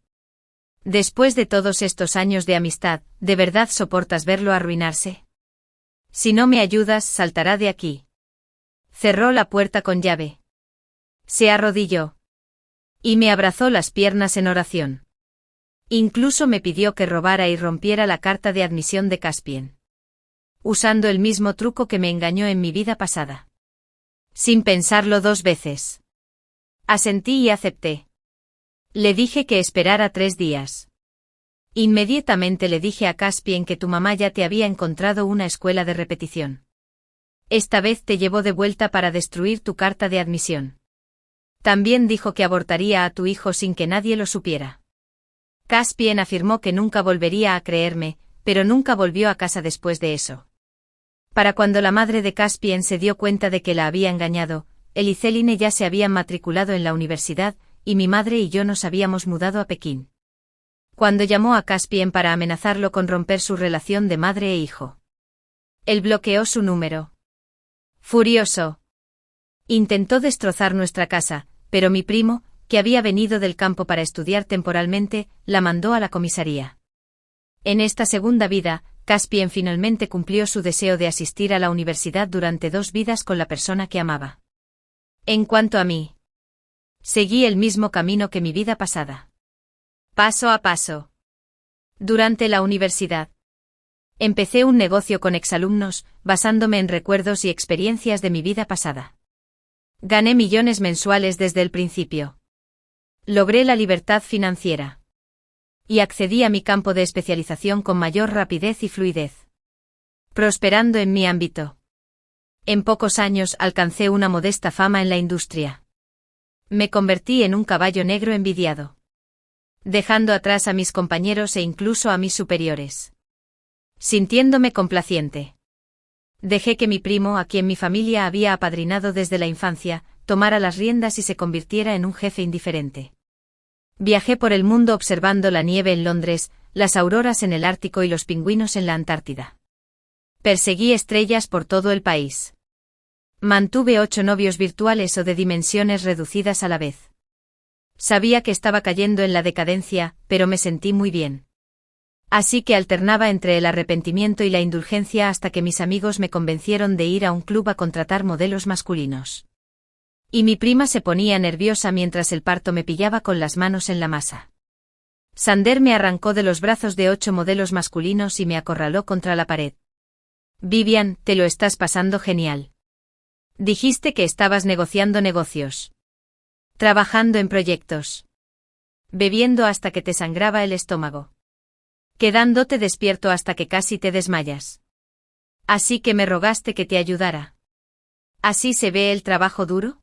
Después de todos estos años de amistad, ¿de verdad soportas verlo arruinarse? Si no me ayudas, saltará de aquí. Cerró la puerta con llave. Se arrodilló. Y me abrazó las piernas en oración. Incluso me pidió que robara y rompiera la carta de admisión de Caspian. Usando el mismo truco que me engañó en mi vida pasada. Sin pensarlo 2 veces. Asentí y acepté. Le dije que esperara 3 días. Inmediatamente le dije a Caspian que tu mamá ya te había encontrado una escuela de repetición. Esta vez te llevó de vuelta para destruir tu carta de admisión. También dijo que abortaría a tu hijo sin que nadie lo supiera. Caspian afirmó que nunca volvería a creerme, pero nunca volvió a casa después de eso. Para cuando la madre de Caspian se dio cuenta de que la había engañado, él y Céline ya se habían matriculado en la universidad, y mi madre y yo nos habíamos mudado a Pekín. Cuando llamó a Caspian para amenazarlo con romper su relación de madre e hijo. Él bloqueó su número. Furioso. Intentó destrozar nuestra casa, pero mi primo, que había venido del campo para estudiar temporalmente, la mandó a la comisaría. En esta segunda vida, Caspian finalmente cumplió su deseo de asistir a la universidad durante 2 vidas con la persona que amaba. En cuanto a mí, seguí el mismo camino que mi vida pasada. Paso a paso. Durante la universidad, empecé un negocio con exalumnos, basándome en recuerdos y experiencias de mi vida pasada. Gané millones mensuales desde el principio. Logré la libertad financiera. Y accedí a mi campo de especialización con mayor rapidez y fluidez. Prosperando en mi ámbito. En pocos años alcancé una modesta fama en la industria. Me convertí en un caballo negro envidiado. Dejando atrás a mis compañeros e incluso a mis superiores. Sintiéndome complaciente. Dejé que mi primo, a quien mi familia había apadrinado desde la infancia, tomara las riendas y se convirtiera en un jefe indiferente. Viajé por el mundo observando la nieve en Londres, las auroras en el Ártico y los pingüinos en la Antártida. Perseguí estrellas por todo el país. Mantuve 8 novios virtuales o de dimensiones reducidas a la vez. Sabía que estaba cayendo en la decadencia, pero me sentí muy bien. Así que alternaba entre el arrepentimiento y la indulgencia hasta que mis amigos me convencieron de ir a un club a contratar modelos masculinos. Y mi prima se ponía nerviosa mientras el parto me pillaba con las manos en la masa. Sander me arrancó de los brazos de 8 modelos masculinos y me acorraló contra la pared. Vivian, te lo estás pasando genial. Dijiste que estabas negociando negocios. Trabajando en proyectos. Bebiendo hasta que te sangraba el estómago. Quedándote despierto hasta que casi te desmayas. Así que me rogaste que te ayudara. ¿Así se ve el trabajo duro?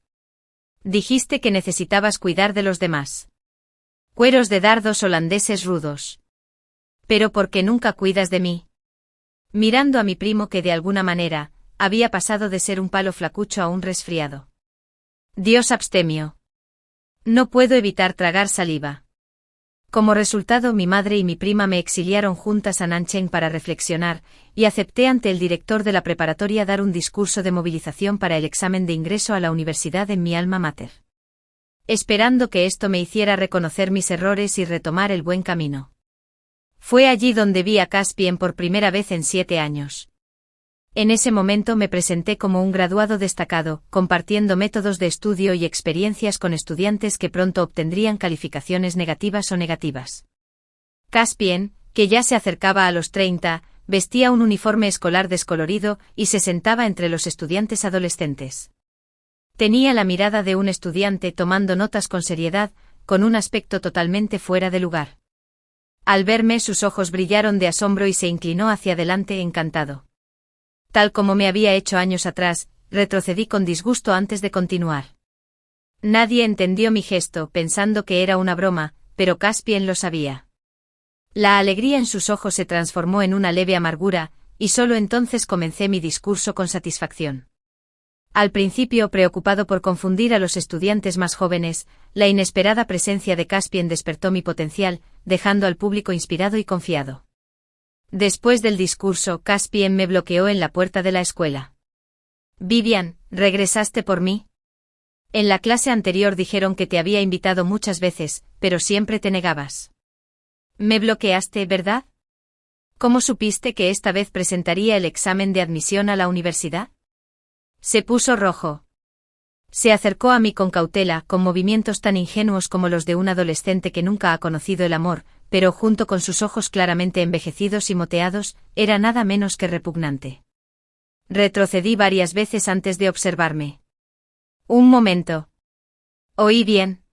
Dijiste que necesitabas cuidar de los demás. Cueros de dardos holandeses rudos. Pero ¿por qué nunca cuidas de mí? Mirando a mi primo que de alguna manera, había pasado de ser un palo flacucho a un resfriado. Dios abstemio. No puedo evitar tragar saliva. Como resultado, mi madre y mi prima me exiliaron juntas a Nancheng para reflexionar, y acepté ante el director de la preparatoria dar un discurso de movilización para el examen de ingreso a la universidad en mi alma mater. Esperando que esto me hiciera reconocer mis errores y retomar el buen camino. Fue allí donde vi a Caspian por primera vez en 7 años. En ese momento me presenté como un graduado destacado, compartiendo métodos de estudio y experiencias con estudiantes que pronto obtendrían calificaciones negativas o negativas. Caspian, que ya se acercaba a los 30, vestía un uniforme escolar descolorido y se sentaba entre los estudiantes adolescentes. Tenía la mirada de un estudiante tomando notas con seriedad, con un aspecto totalmente fuera de lugar. Al verme, sus ojos brillaron de asombro y se inclinó hacia adelante encantado. Tal como me había hecho años atrás, retrocedí con disgusto antes de continuar. Nadie entendió mi gesto, pensando que era una broma, pero Caspian lo sabía. La alegría en sus ojos se transformó en una leve amargura, y solo entonces comencé mi discurso con satisfacción. Al principio, preocupado por confundir a los estudiantes más jóvenes, la inesperada presencia de Caspian despertó mi potencial, dejando al público inspirado y confiado. Después del discurso, Caspian me bloqueó en la puerta de la escuela. Vivian, ¿regresaste por mí? En la clase anterior dijeron que te había invitado muchas veces, pero siempre te negabas. Me bloqueaste, ¿verdad? ¿Cómo supiste que esta vez presentaría el examen de admisión a la universidad? Se puso rojo. Se acercó a mí con cautela, con movimientos tan ingenuos como los de un adolescente que nunca ha conocido el amor, pero junto con sus ojos claramente envejecidos y moteados, era nada menos que repugnante. Retrocedí varias veces antes de observarme. Un momento. ¿Oí bien?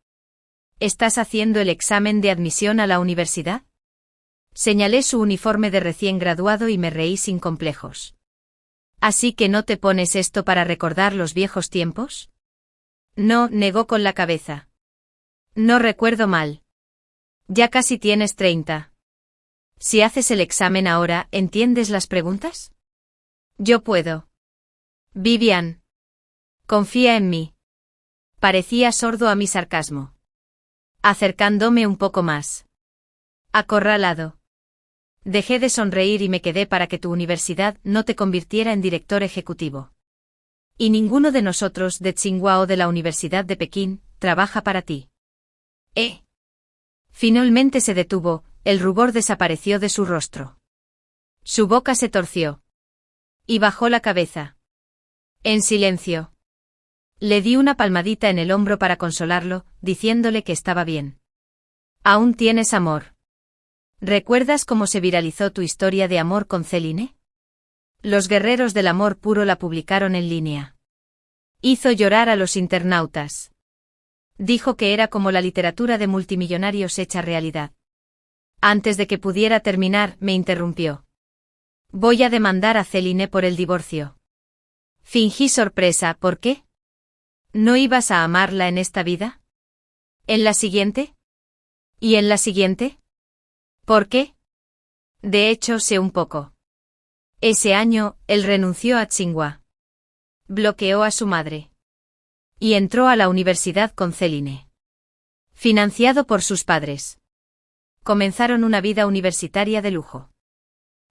¿Estás haciendo el examen de admisión a la universidad? Señalé su uniforme de recién graduado y me reí sin complejos. ¿Así que no te pones esto para recordar los viejos tiempos? No, negó con la cabeza. No recuerdo mal. Ya casi tienes 30. Si haces el examen ahora, ¿entiendes las preguntas? Yo puedo. Vivian. Confía en mí. Parecía sordo a mi sarcasmo. Acercándome un poco más. Acorralado. Dejé de sonreír y me quedé para que tu universidad no te convirtiera en director ejecutivo. Y ninguno de nosotros de Tsinghua o de la Universidad de Pekín trabaja para ti. Finalmente se detuvo, el rubor desapareció de su rostro. Su boca se torció. Y bajó la cabeza. En silencio. Le di una palmadita en el hombro para consolarlo, diciéndole que estaba bien. ¿Aún tienes amor? ¿Recuerdas cómo se viralizó tu historia de amor con Celine? Los guerreros del amor puro la publicaron en línea. Hizo llorar a los internautas. Dijo que era como la literatura de multimillonarios hecha realidad. Antes de que pudiera terminar, me interrumpió. Voy a demandar a Celine por el divorcio. Fingí sorpresa, ¿por qué? ¿No ibas a amarla en esta vida? ¿En la siguiente? ¿Y en la siguiente? ¿Por qué? De hecho, sé un poco. Ese año, él renunció a Tsinghua. Bloqueó a su madre. Y entró a la universidad con Celine. Financiado por sus padres. Comenzaron una vida universitaria de lujo.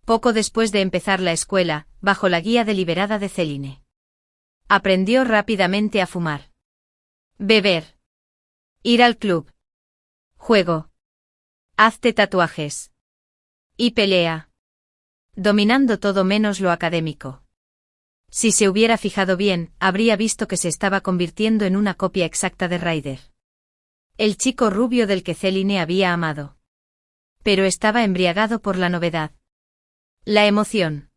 Poco después de empezar la escuela, bajo la guía deliberada de Celine. Aprendió rápidamente a fumar. Beber. Ir al club. Juego. Hazte tatuajes. Y pelea. Dominando todo menos lo académico. Si se hubiera fijado bien, habría visto que se estaba convirtiendo en una copia exacta de Ryder. El chico rubio del que Celine había amado. Pero estaba embriagado por la novedad. La emoción.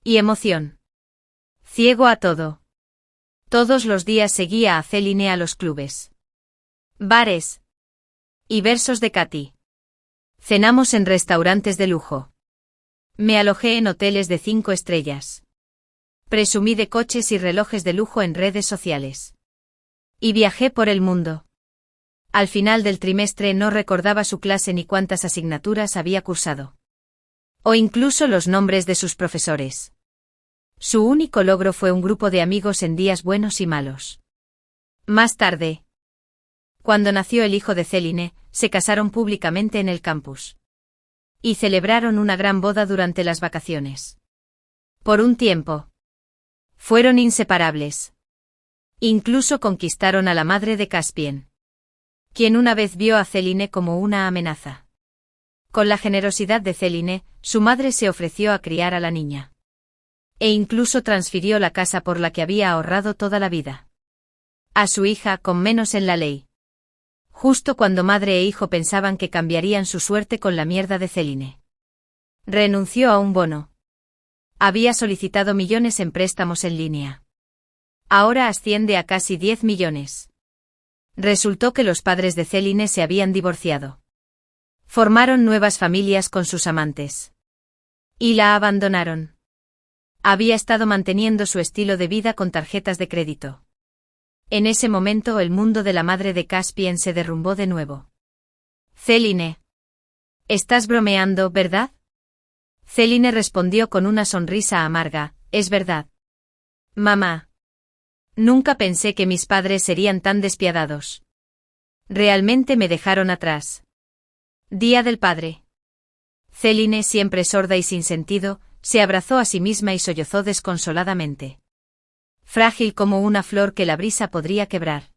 Y emoción. Ciego a todo. Todos los días seguía a Celine a los clubes. Bares. Y versos de Katy. Cenamos en restaurantes de lujo. Me alojé en hoteles de 5 estrellas. Presumí de coches y relojes de lujo en redes sociales. Y viajé por el mundo. Al final del trimestre no recordaba su clase ni cuántas asignaturas había cursado. O incluso los nombres de sus profesores. Su único logro fue un grupo de amigos en días buenos y malos. Más tarde, cuando nació el hijo de Celine, se casaron públicamente en el campus. Y celebraron una gran boda durante las vacaciones. Por un tiempo. Fueron inseparables. Incluso conquistaron a la madre de Caspien. Quien una vez vio a Celine como una amenaza. Con la generosidad de Celine, su madre se ofreció a criar a la niña. E incluso transfirió la casa por la que había ahorrado toda la vida. A su hija con menos en la ley. Justo cuando madre e hijo pensaban que cambiarían su suerte con la mierda de Celine. Renunció a un bono. Había solicitado millones en préstamos en línea. Ahora asciende a casi 10 millones. Resultó que los padres de Celine se habían divorciado. Formaron nuevas familias con sus amantes. Y la abandonaron. Había estado manteniendo su estilo de vida con tarjetas de crédito. En ese momento el mundo de la madre de Caspien se derrumbó de nuevo. Celine. Estás bromeando, ¿verdad? Celine respondió con una sonrisa amarga, es verdad. Mamá. Nunca pensé que mis padres serían tan despiadados. Realmente me dejaron atrás. Día del padre. Celine, siempre sorda y sin sentido, se abrazó a sí misma y sollozó desconsoladamente. Frágil como una flor que la brisa podría quebrar.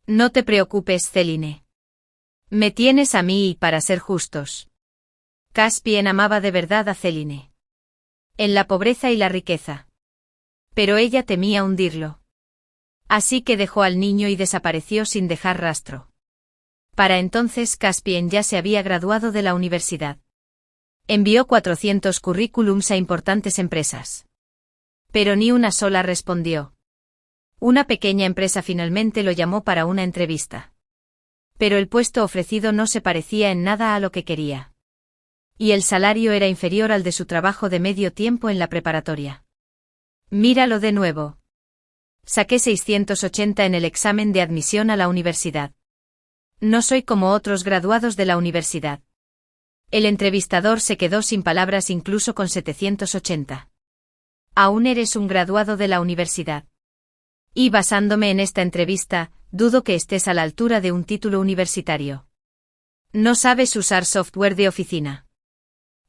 No te preocupes, Céline. Me tienes a mí y para ser justos. Caspien amaba de verdad a Céline. En la pobreza y la riqueza. Pero ella temía hundirlo. Así que dejó al niño y desapareció sin dejar rastro. Para entonces Caspien ya se había graduado de la universidad. Envió 400 currículums a importantes empresas. Pero ni una sola respondió. Una pequeña empresa finalmente lo llamó para una entrevista. Pero el puesto ofrecido no se parecía en nada a lo que quería. Y el salario era inferior al de su trabajo de medio tiempo en la preparatoria. Míralo de nuevo. Saqué 680 en el examen de admisión a la universidad. No soy como otros graduados de la universidad. El entrevistador se quedó sin palabras incluso con 780. Aún eres un graduado de la universidad. Y basándome en esta entrevista, dudo que estés a la altura de un título universitario. No sabes usar software de oficina.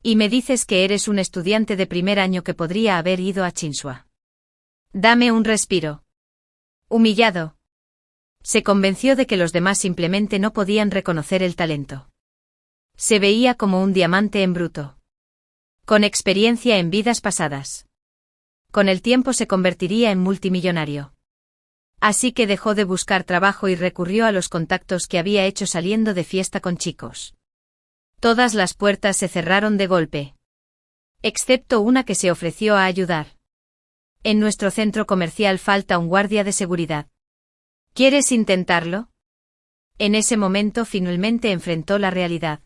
Y me dices que eres un estudiante de primer año que podría haber ido a Tsinghua. Dame un respiro. Humillado. Se convenció de que los demás simplemente no podían reconocer el talento. Se veía como un diamante en bruto. Con experiencia en vidas pasadas. Con el tiempo se convertiría en multimillonario. Así que dejó de buscar trabajo y recurrió a los contactos que había hecho saliendo de fiesta con chicos. Todas las puertas se cerraron de golpe. Excepto una que se ofreció a ayudar. En nuestro centro comercial falta un guardia de seguridad. ¿Quieres intentarlo? En ese momento finalmente enfrentó la realidad.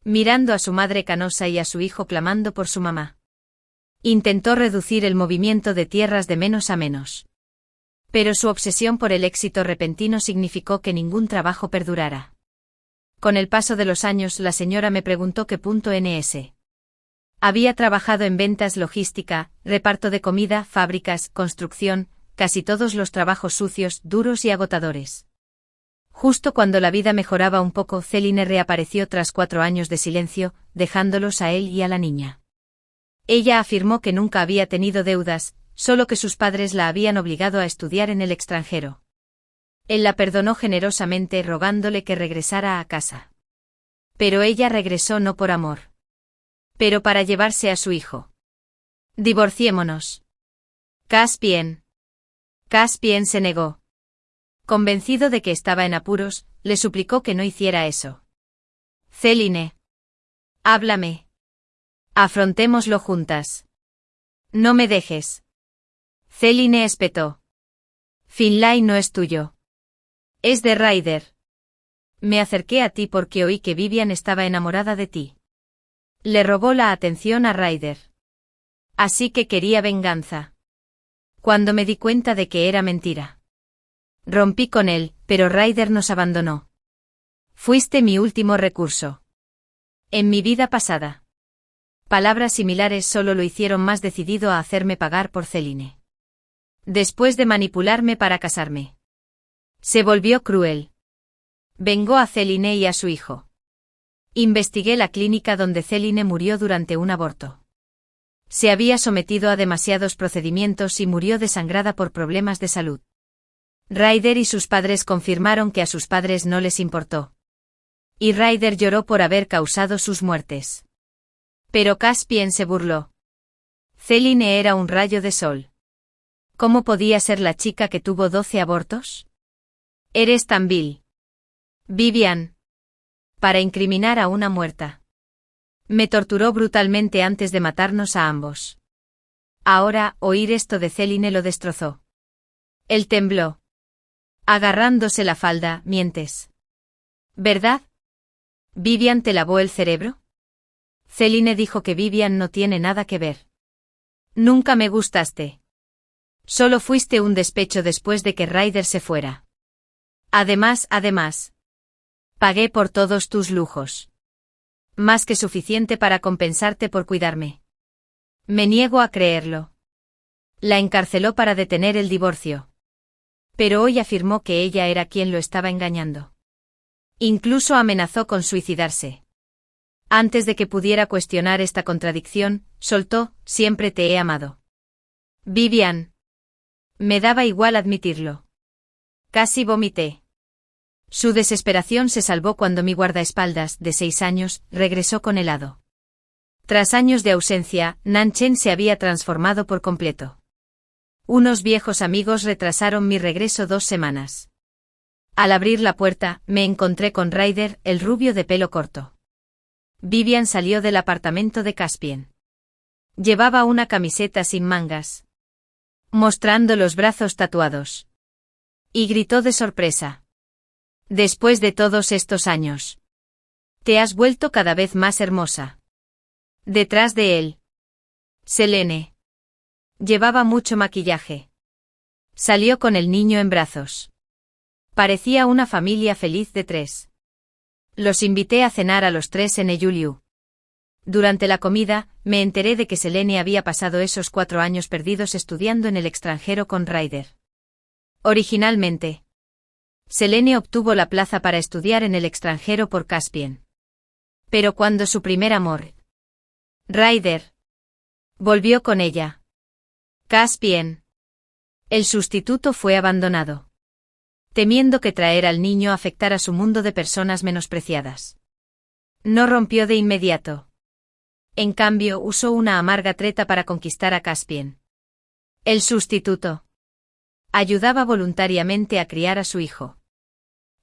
Mirando a su madre canosa y a su hijo clamando por su mamá. Intentó reducir el movimiento de tierras de menos a menos. Pero su obsesión por el éxito repentino significó que ningún trabajo perdurara. Con el paso de los años la señora me preguntó qué punto NS. Había trabajado en ventas, logística, reparto de comida, fábricas, construcción, casi todos los trabajos sucios, duros y agotadores. Justo cuando la vida mejoraba un poco, Céline reapareció tras 4 años de silencio, dejándolos a él y a la niña. Ella afirmó que nunca había tenido deudas, solo que sus padres la habían obligado a estudiar en el extranjero. Él la perdonó generosamente rogándole que regresara a casa. Pero ella regresó no por amor. Pero para llevarse a su hijo. Divorciémonos. Caspien. Caspien se negó. Convencido de que estaba en apuros, le suplicó que no hiciera eso. Céline. Háblame. Afrontémoslo juntas. No me dejes. Céline espetó. Finlay no es tuyo. Es de Ryder. Me acerqué a ti porque oí que Vivian estaba enamorada de ti. Le robó la atención a Ryder. Así que quería venganza. Cuando me di cuenta de que era mentira. Rompí con él, pero Ryder nos abandonó. Fuiste mi último recurso. En mi vida pasada. Palabras similares solo lo hicieron más decidido a hacerme pagar por Céline. Después de manipularme para casarme. Se volvió cruel. Vengó a Céline y a su hijo. Investigué la clínica donde Céline murió durante un aborto. Se había sometido a demasiados procedimientos y murió desangrada por problemas de salud. Ryder y sus padres confirmaron que a sus padres no les importó. Y Ryder lloró por haber causado sus muertes. Pero Caspien se burló. Céline era un rayo de sol. ¿Cómo podía ser la chica que tuvo 12 abortos? Eres tan vil. Vivian. Para incriminar a una muerta. Me torturó brutalmente antes de matarnos a ambos. Ahora, oír esto de Céline lo destrozó. Él tembló. Agarrándose la falda, mientes. ¿Verdad? ¿Vivian te lavó el cerebro? Céline dijo que Vivian no tiene nada que ver. Nunca me gustaste. Solo fuiste un despecho después de que Ryder se fuera. Además. Pagué por todos tus lujos. Más que suficiente para compensarte por cuidarme. Me niego a creerlo. La encarceló para detener el divorcio. Pero hoy afirmó que ella era quien lo estaba engañando. Incluso amenazó con suicidarse. Antes de que pudiera cuestionar esta contradicción, soltó, siempre te he amado. Vivian. Me daba igual admitirlo. Casi vomité. Su desesperación se salvó cuando mi guardaespaldas, de 6 años, regresó con helado. Tras años de ausencia, Nanchen se había transformado por completo. Unos viejos amigos retrasaron mi regreso 2 semanas. Al abrir la puerta, me encontré con Ryder, el rubio de pelo corto. Vivian salió del apartamento de Caspian. Llevaba una camiseta sin mangas, mostrando los brazos tatuados. Y gritó de sorpresa. Después de todos estos años, te has vuelto cada vez más hermosa. Detrás de él, Selene. Llevaba mucho maquillaje. Salió con el niño en brazos. Parecía una familia feliz de 3. Los invité a cenar a los 3 en Eyuliu. Durante la comida, me enteré de que Selene había pasado esos 4 años perdidos estudiando en el extranjero con Ryder. Originalmente, Selene obtuvo la plaza para estudiar en el extranjero por Caspian. Pero cuando su primer amor, Ryder, volvió con ella, Caspian, el sustituto fue abandonado, temiendo que traer al niño afectara su mundo de personas menospreciadas. No rompió de inmediato. En cambio, usó una amarga treta para conquistar a Caspian. El sustituto ayudaba voluntariamente a criar a su hijo.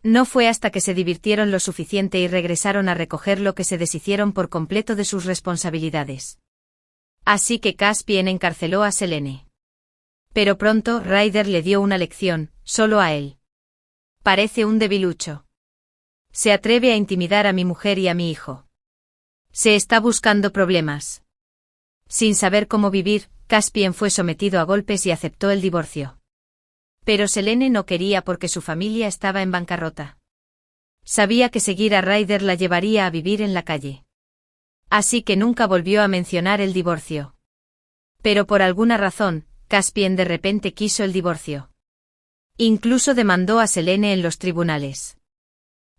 No fue hasta que se divirtieron lo suficiente y regresaron a recogerlo que se deshicieron por completo de sus responsabilidades. Así que Caspian encarceló a Selene. Pero pronto Ryder le dio una lección, solo a él. Parece un debilucho. Se atreve a intimidar a mi mujer y a mi hijo. Se está buscando problemas. Sin saber cómo vivir, Caspian fue sometido a golpes y aceptó el divorcio. Pero Selene no quería porque su familia estaba en bancarrota. Sabía que seguir a Ryder la llevaría a vivir en la calle. Así que nunca volvió a mencionar el divorcio. Pero por alguna razón, Caspian de repente quiso el divorcio. Incluso demandó a Selene en los tribunales.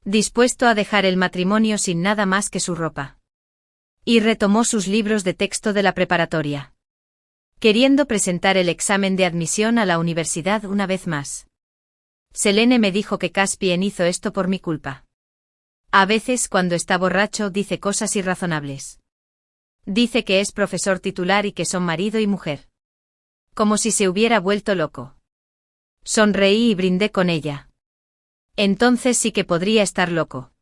Dispuesto a dejar el matrimonio sin nada más que su ropa. Y retomó sus libros de texto de la preparatoria, queriendo presentar el examen de admisión a la universidad una vez más. Selene me dijo que Caspian hizo esto por mi culpa. A veces cuando está borracho dice cosas irrazonables. Dice que es profesor titular y que son marido y mujer. Como si se hubiera vuelto loco. Sonreí y brindé con ella. Entonces sí que podría estar loco.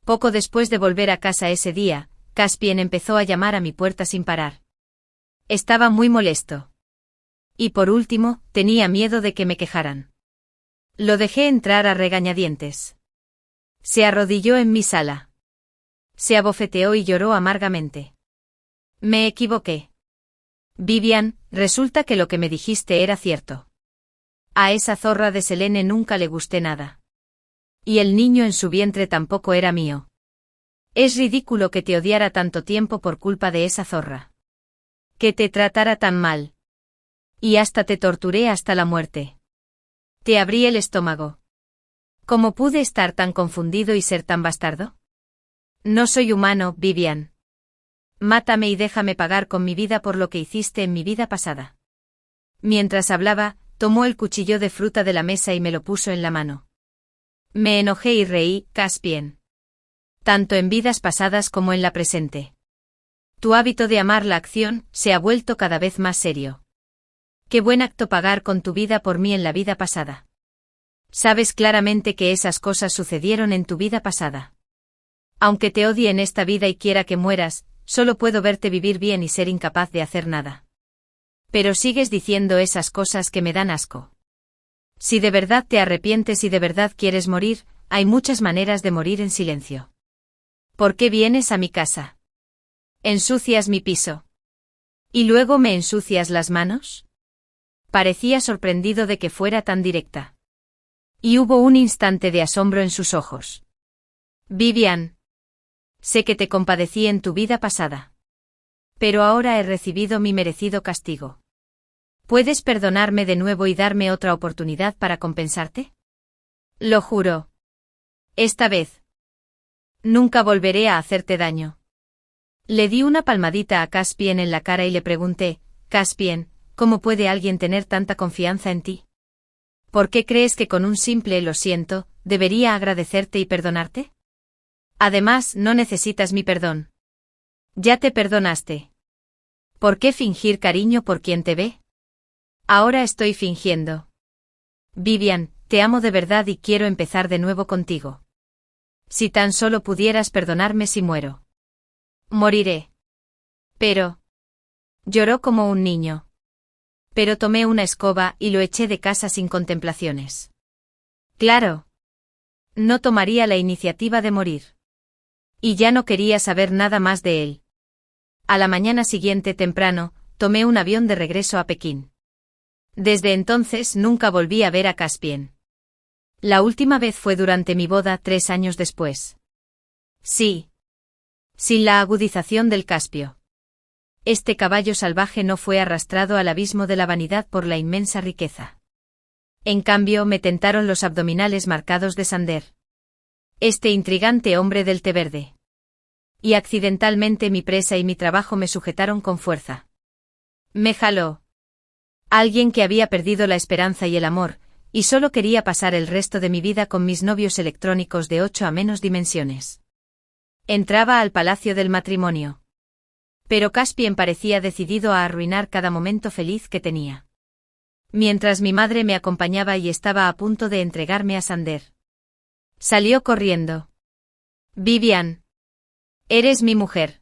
Poco después de volver a casa ese día, Caspian empezó a llamar a mi puerta sin parar. Estaba muy molesto. Y por último, tenía miedo de que me quejaran. Lo dejé entrar a regañadientes. Se arrodilló en mi sala. Se abofeteó y lloró amargamente. Me equivoqué. Vivian, resulta que lo que me dijiste era cierto. A esa zorra de Selene nunca le gusté nada. Y el niño en su vientre tampoco era mío. Es ridículo que te odiara tanto tiempo por culpa de esa zorra. Que te tratara tan mal. Y hasta te torturé hasta la muerte. Te abrí el estómago. ¿Cómo pude estar tan confundido y ser tan bastardo? No soy humano, Vivian. Mátame y déjame pagar con mi vida por lo que hiciste en mi vida pasada. Mientras hablaba, tomó el cuchillo de fruta de la mesa y me lo puso en la mano. Me enojé y reí, Caspian. Tanto en vidas pasadas como en la presente. Tu hábito de amar la acción se ha vuelto cada vez más serio. Qué buen acto pagar con tu vida por mí en la vida pasada. Sabes claramente que esas cosas sucedieron en tu vida pasada. Aunque te odie en esta vida y quiera que mueras, solo puedo verte vivir bien y ser incapaz de hacer nada. Pero sigues diciendo esas cosas que me dan asco. Si de verdad te arrepientes y de verdad quieres morir, hay muchas maneras de morir en silencio. ¿Por qué vienes a mi casa? ¿Ensucias mi piso? ¿Y luego me ensucias las manos? Parecía sorprendido de que fuera tan directa. Y hubo un instante de asombro en sus ojos. Vivian. Sé que te compadecí en tu vida pasada. Pero ahora he recibido mi merecido castigo. ¿Puedes perdonarme de nuevo y darme otra oportunidad para compensarte? Lo juro. Esta vez. Nunca volveré a hacerte daño. Le di una palmadita a Caspian en la cara y le pregunté, Caspian, ¿cómo puede alguien tener tanta confianza en ti? ¿Por qué crees que con un simple lo siento, debería agradecerte y perdonarte? Además, no necesitas mi perdón. Ya te perdonaste. ¿Por qué fingir cariño por quien te ve? Ahora estoy fingiendo. Vivian, te amo de verdad y quiero empezar de nuevo contigo. Si tan solo pudieras perdonarme si muero. Moriré. Pero... Lloró como un niño. Pero tomé una escoba y lo eché de casa sin contemplaciones. Claro. No tomaría la iniciativa de morir. Y ya no quería saber nada más de él. A la mañana siguiente temprano, tomé un avión de regreso a Pekín. Desde entonces nunca volví a ver a Caspien. La última vez fue durante mi boda 3 años después. Sí. Sin la agudización del Caspio. Este caballo salvaje no fue arrastrado al abismo de la vanidad por la inmensa riqueza. En cambio me tentaron los abdominales marcados de Sander. Este intrigante hombre del té verde. Y accidentalmente mi presa y mi trabajo me sujetaron con fuerza. Me jaló. Alguien que había perdido la esperanza y el amor, y solo quería pasar el resto de mi vida con mis novios electrónicos de 8 a menos dimensiones. Entraba al palacio del matrimonio. Pero Caspien parecía decidido a arruinar cada momento feliz que tenía. Mientras mi madre me acompañaba y estaba a punto de entregarme a Sander. Salió corriendo. Vivian. Eres mi mujer.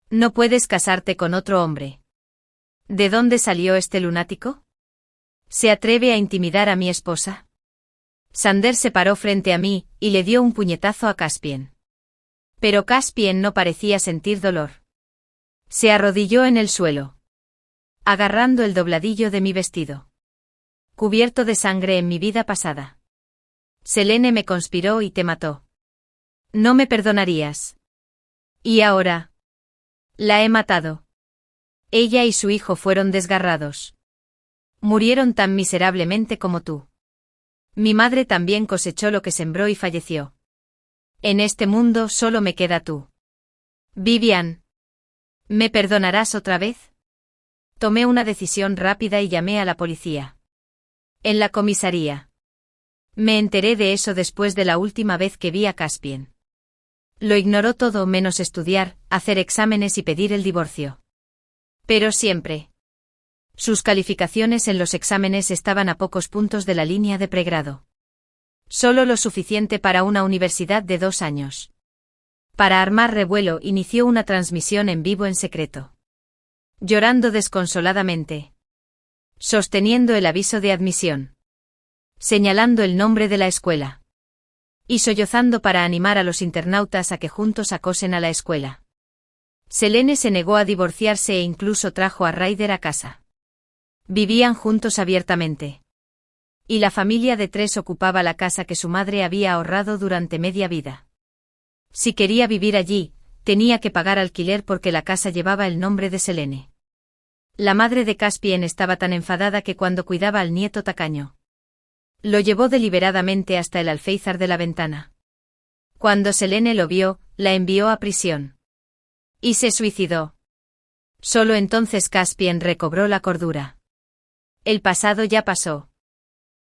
No puedes casarte con otro hombre. ¿De dónde salió este lunático? ¿Se atreve a intimidar a mi esposa? Sander se paró frente a mí y le dio un puñetazo a Caspien. Pero Caspien no parecía sentir dolor. Se arrodilló en el suelo, agarrando el dobladillo de mi vestido. Cubierto de sangre en mi vida pasada. Selene me conspiró y te mató. No me perdonarías. Y ahora. La he matado. Ella y su hijo fueron desgarrados. Murieron tan miserablemente como tú. Mi madre también cosechó lo que sembró y falleció. En este mundo solo me queda tú. Vivian. ¿Me perdonarás otra vez? Tomé una decisión rápida y llamé a la policía. En la comisaría. Me enteré de eso después de la última vez que vi a Caspien. Lo ignoró todo menos estudiar, hacer exámenes y pedir el divorcio. Pero siempre. Sus calificaciones en los exámenes estaban a pocos puntos de la línea de pregrado. Solo lo suficiente para una universidad de 2 años. Para armar revuelo inició una transmisión en vivo en secreto. Llorando desconsoladamente. Sosteniendo el aviso de admisión. Señalando el nombre de la escuela. Y sollozando para animar a los internautas a que juntos acosen a la escuela. Selene se negó a divorciarse e incluso trajo a Ryder a casa. Vivían juntos abiertamente. Y la familia de 3 ocupaba la casa que su madre había ahorrado durante media vida. Si quería vivir allí, tenía que pagar alquiler porque la casa llevaba el nombre de Selene. La madre de Caspien estaba tan enfadada que cuando cuidaba al nieto tacaño. Lo llevó deliberadamente hasta el alféizar de la ventana. Cuando Selene lo vio, la envió a prisión. Y se suicidó. Solo entonces Caspien recobró la cordura. El pasado ya pasó.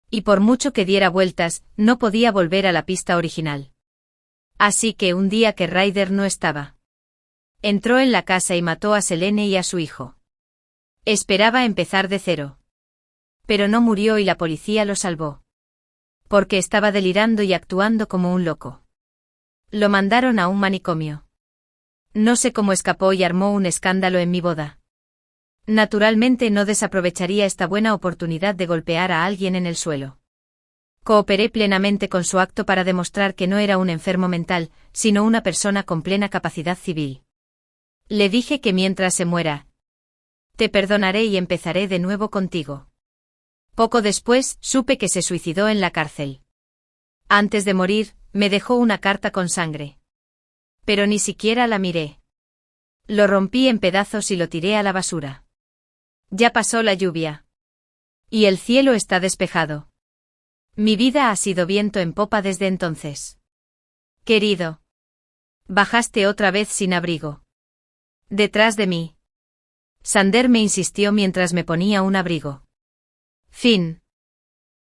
Y por mucho que diera vueltas, no podía volver a la pista original. Así que un día que Ryder no estaba. Entró en la casa y mató a Selene y a su hijo. Esperaba empezar de cero. Pero no murió y la policía lo salvó. Porque estaba delirando y actuando como un loco. Lo mandaron a un manicomio. No sé cómo escapó y armó un escándalo en mi boda. Naturalmente no desaprovecharía esta buena oportunidad de golpear a alguien en el suelo. Cooperé plenamente con su acto para demostrar que no era un enfermo mental, sino una persona con plena capacidad civil. Le dije que mientras se muera, te perdonaré y empezaré de nuevo contigo. Poco después, supe que se suicidó en la cárcel. Antes de morir, me dejó una carta con sangre. Pero ni siquiera la miré. Lo rompí en pedazos y lo tiré a la basura. Ya pasó la lluvia. Y el cielo está despejado. Mi vida ha sido viento en popa desde entonces. Querido. Bajaste otra vez sin abrigo. Detrás de mí. Sander me insistió mientras me ponía un abrigo. Fin.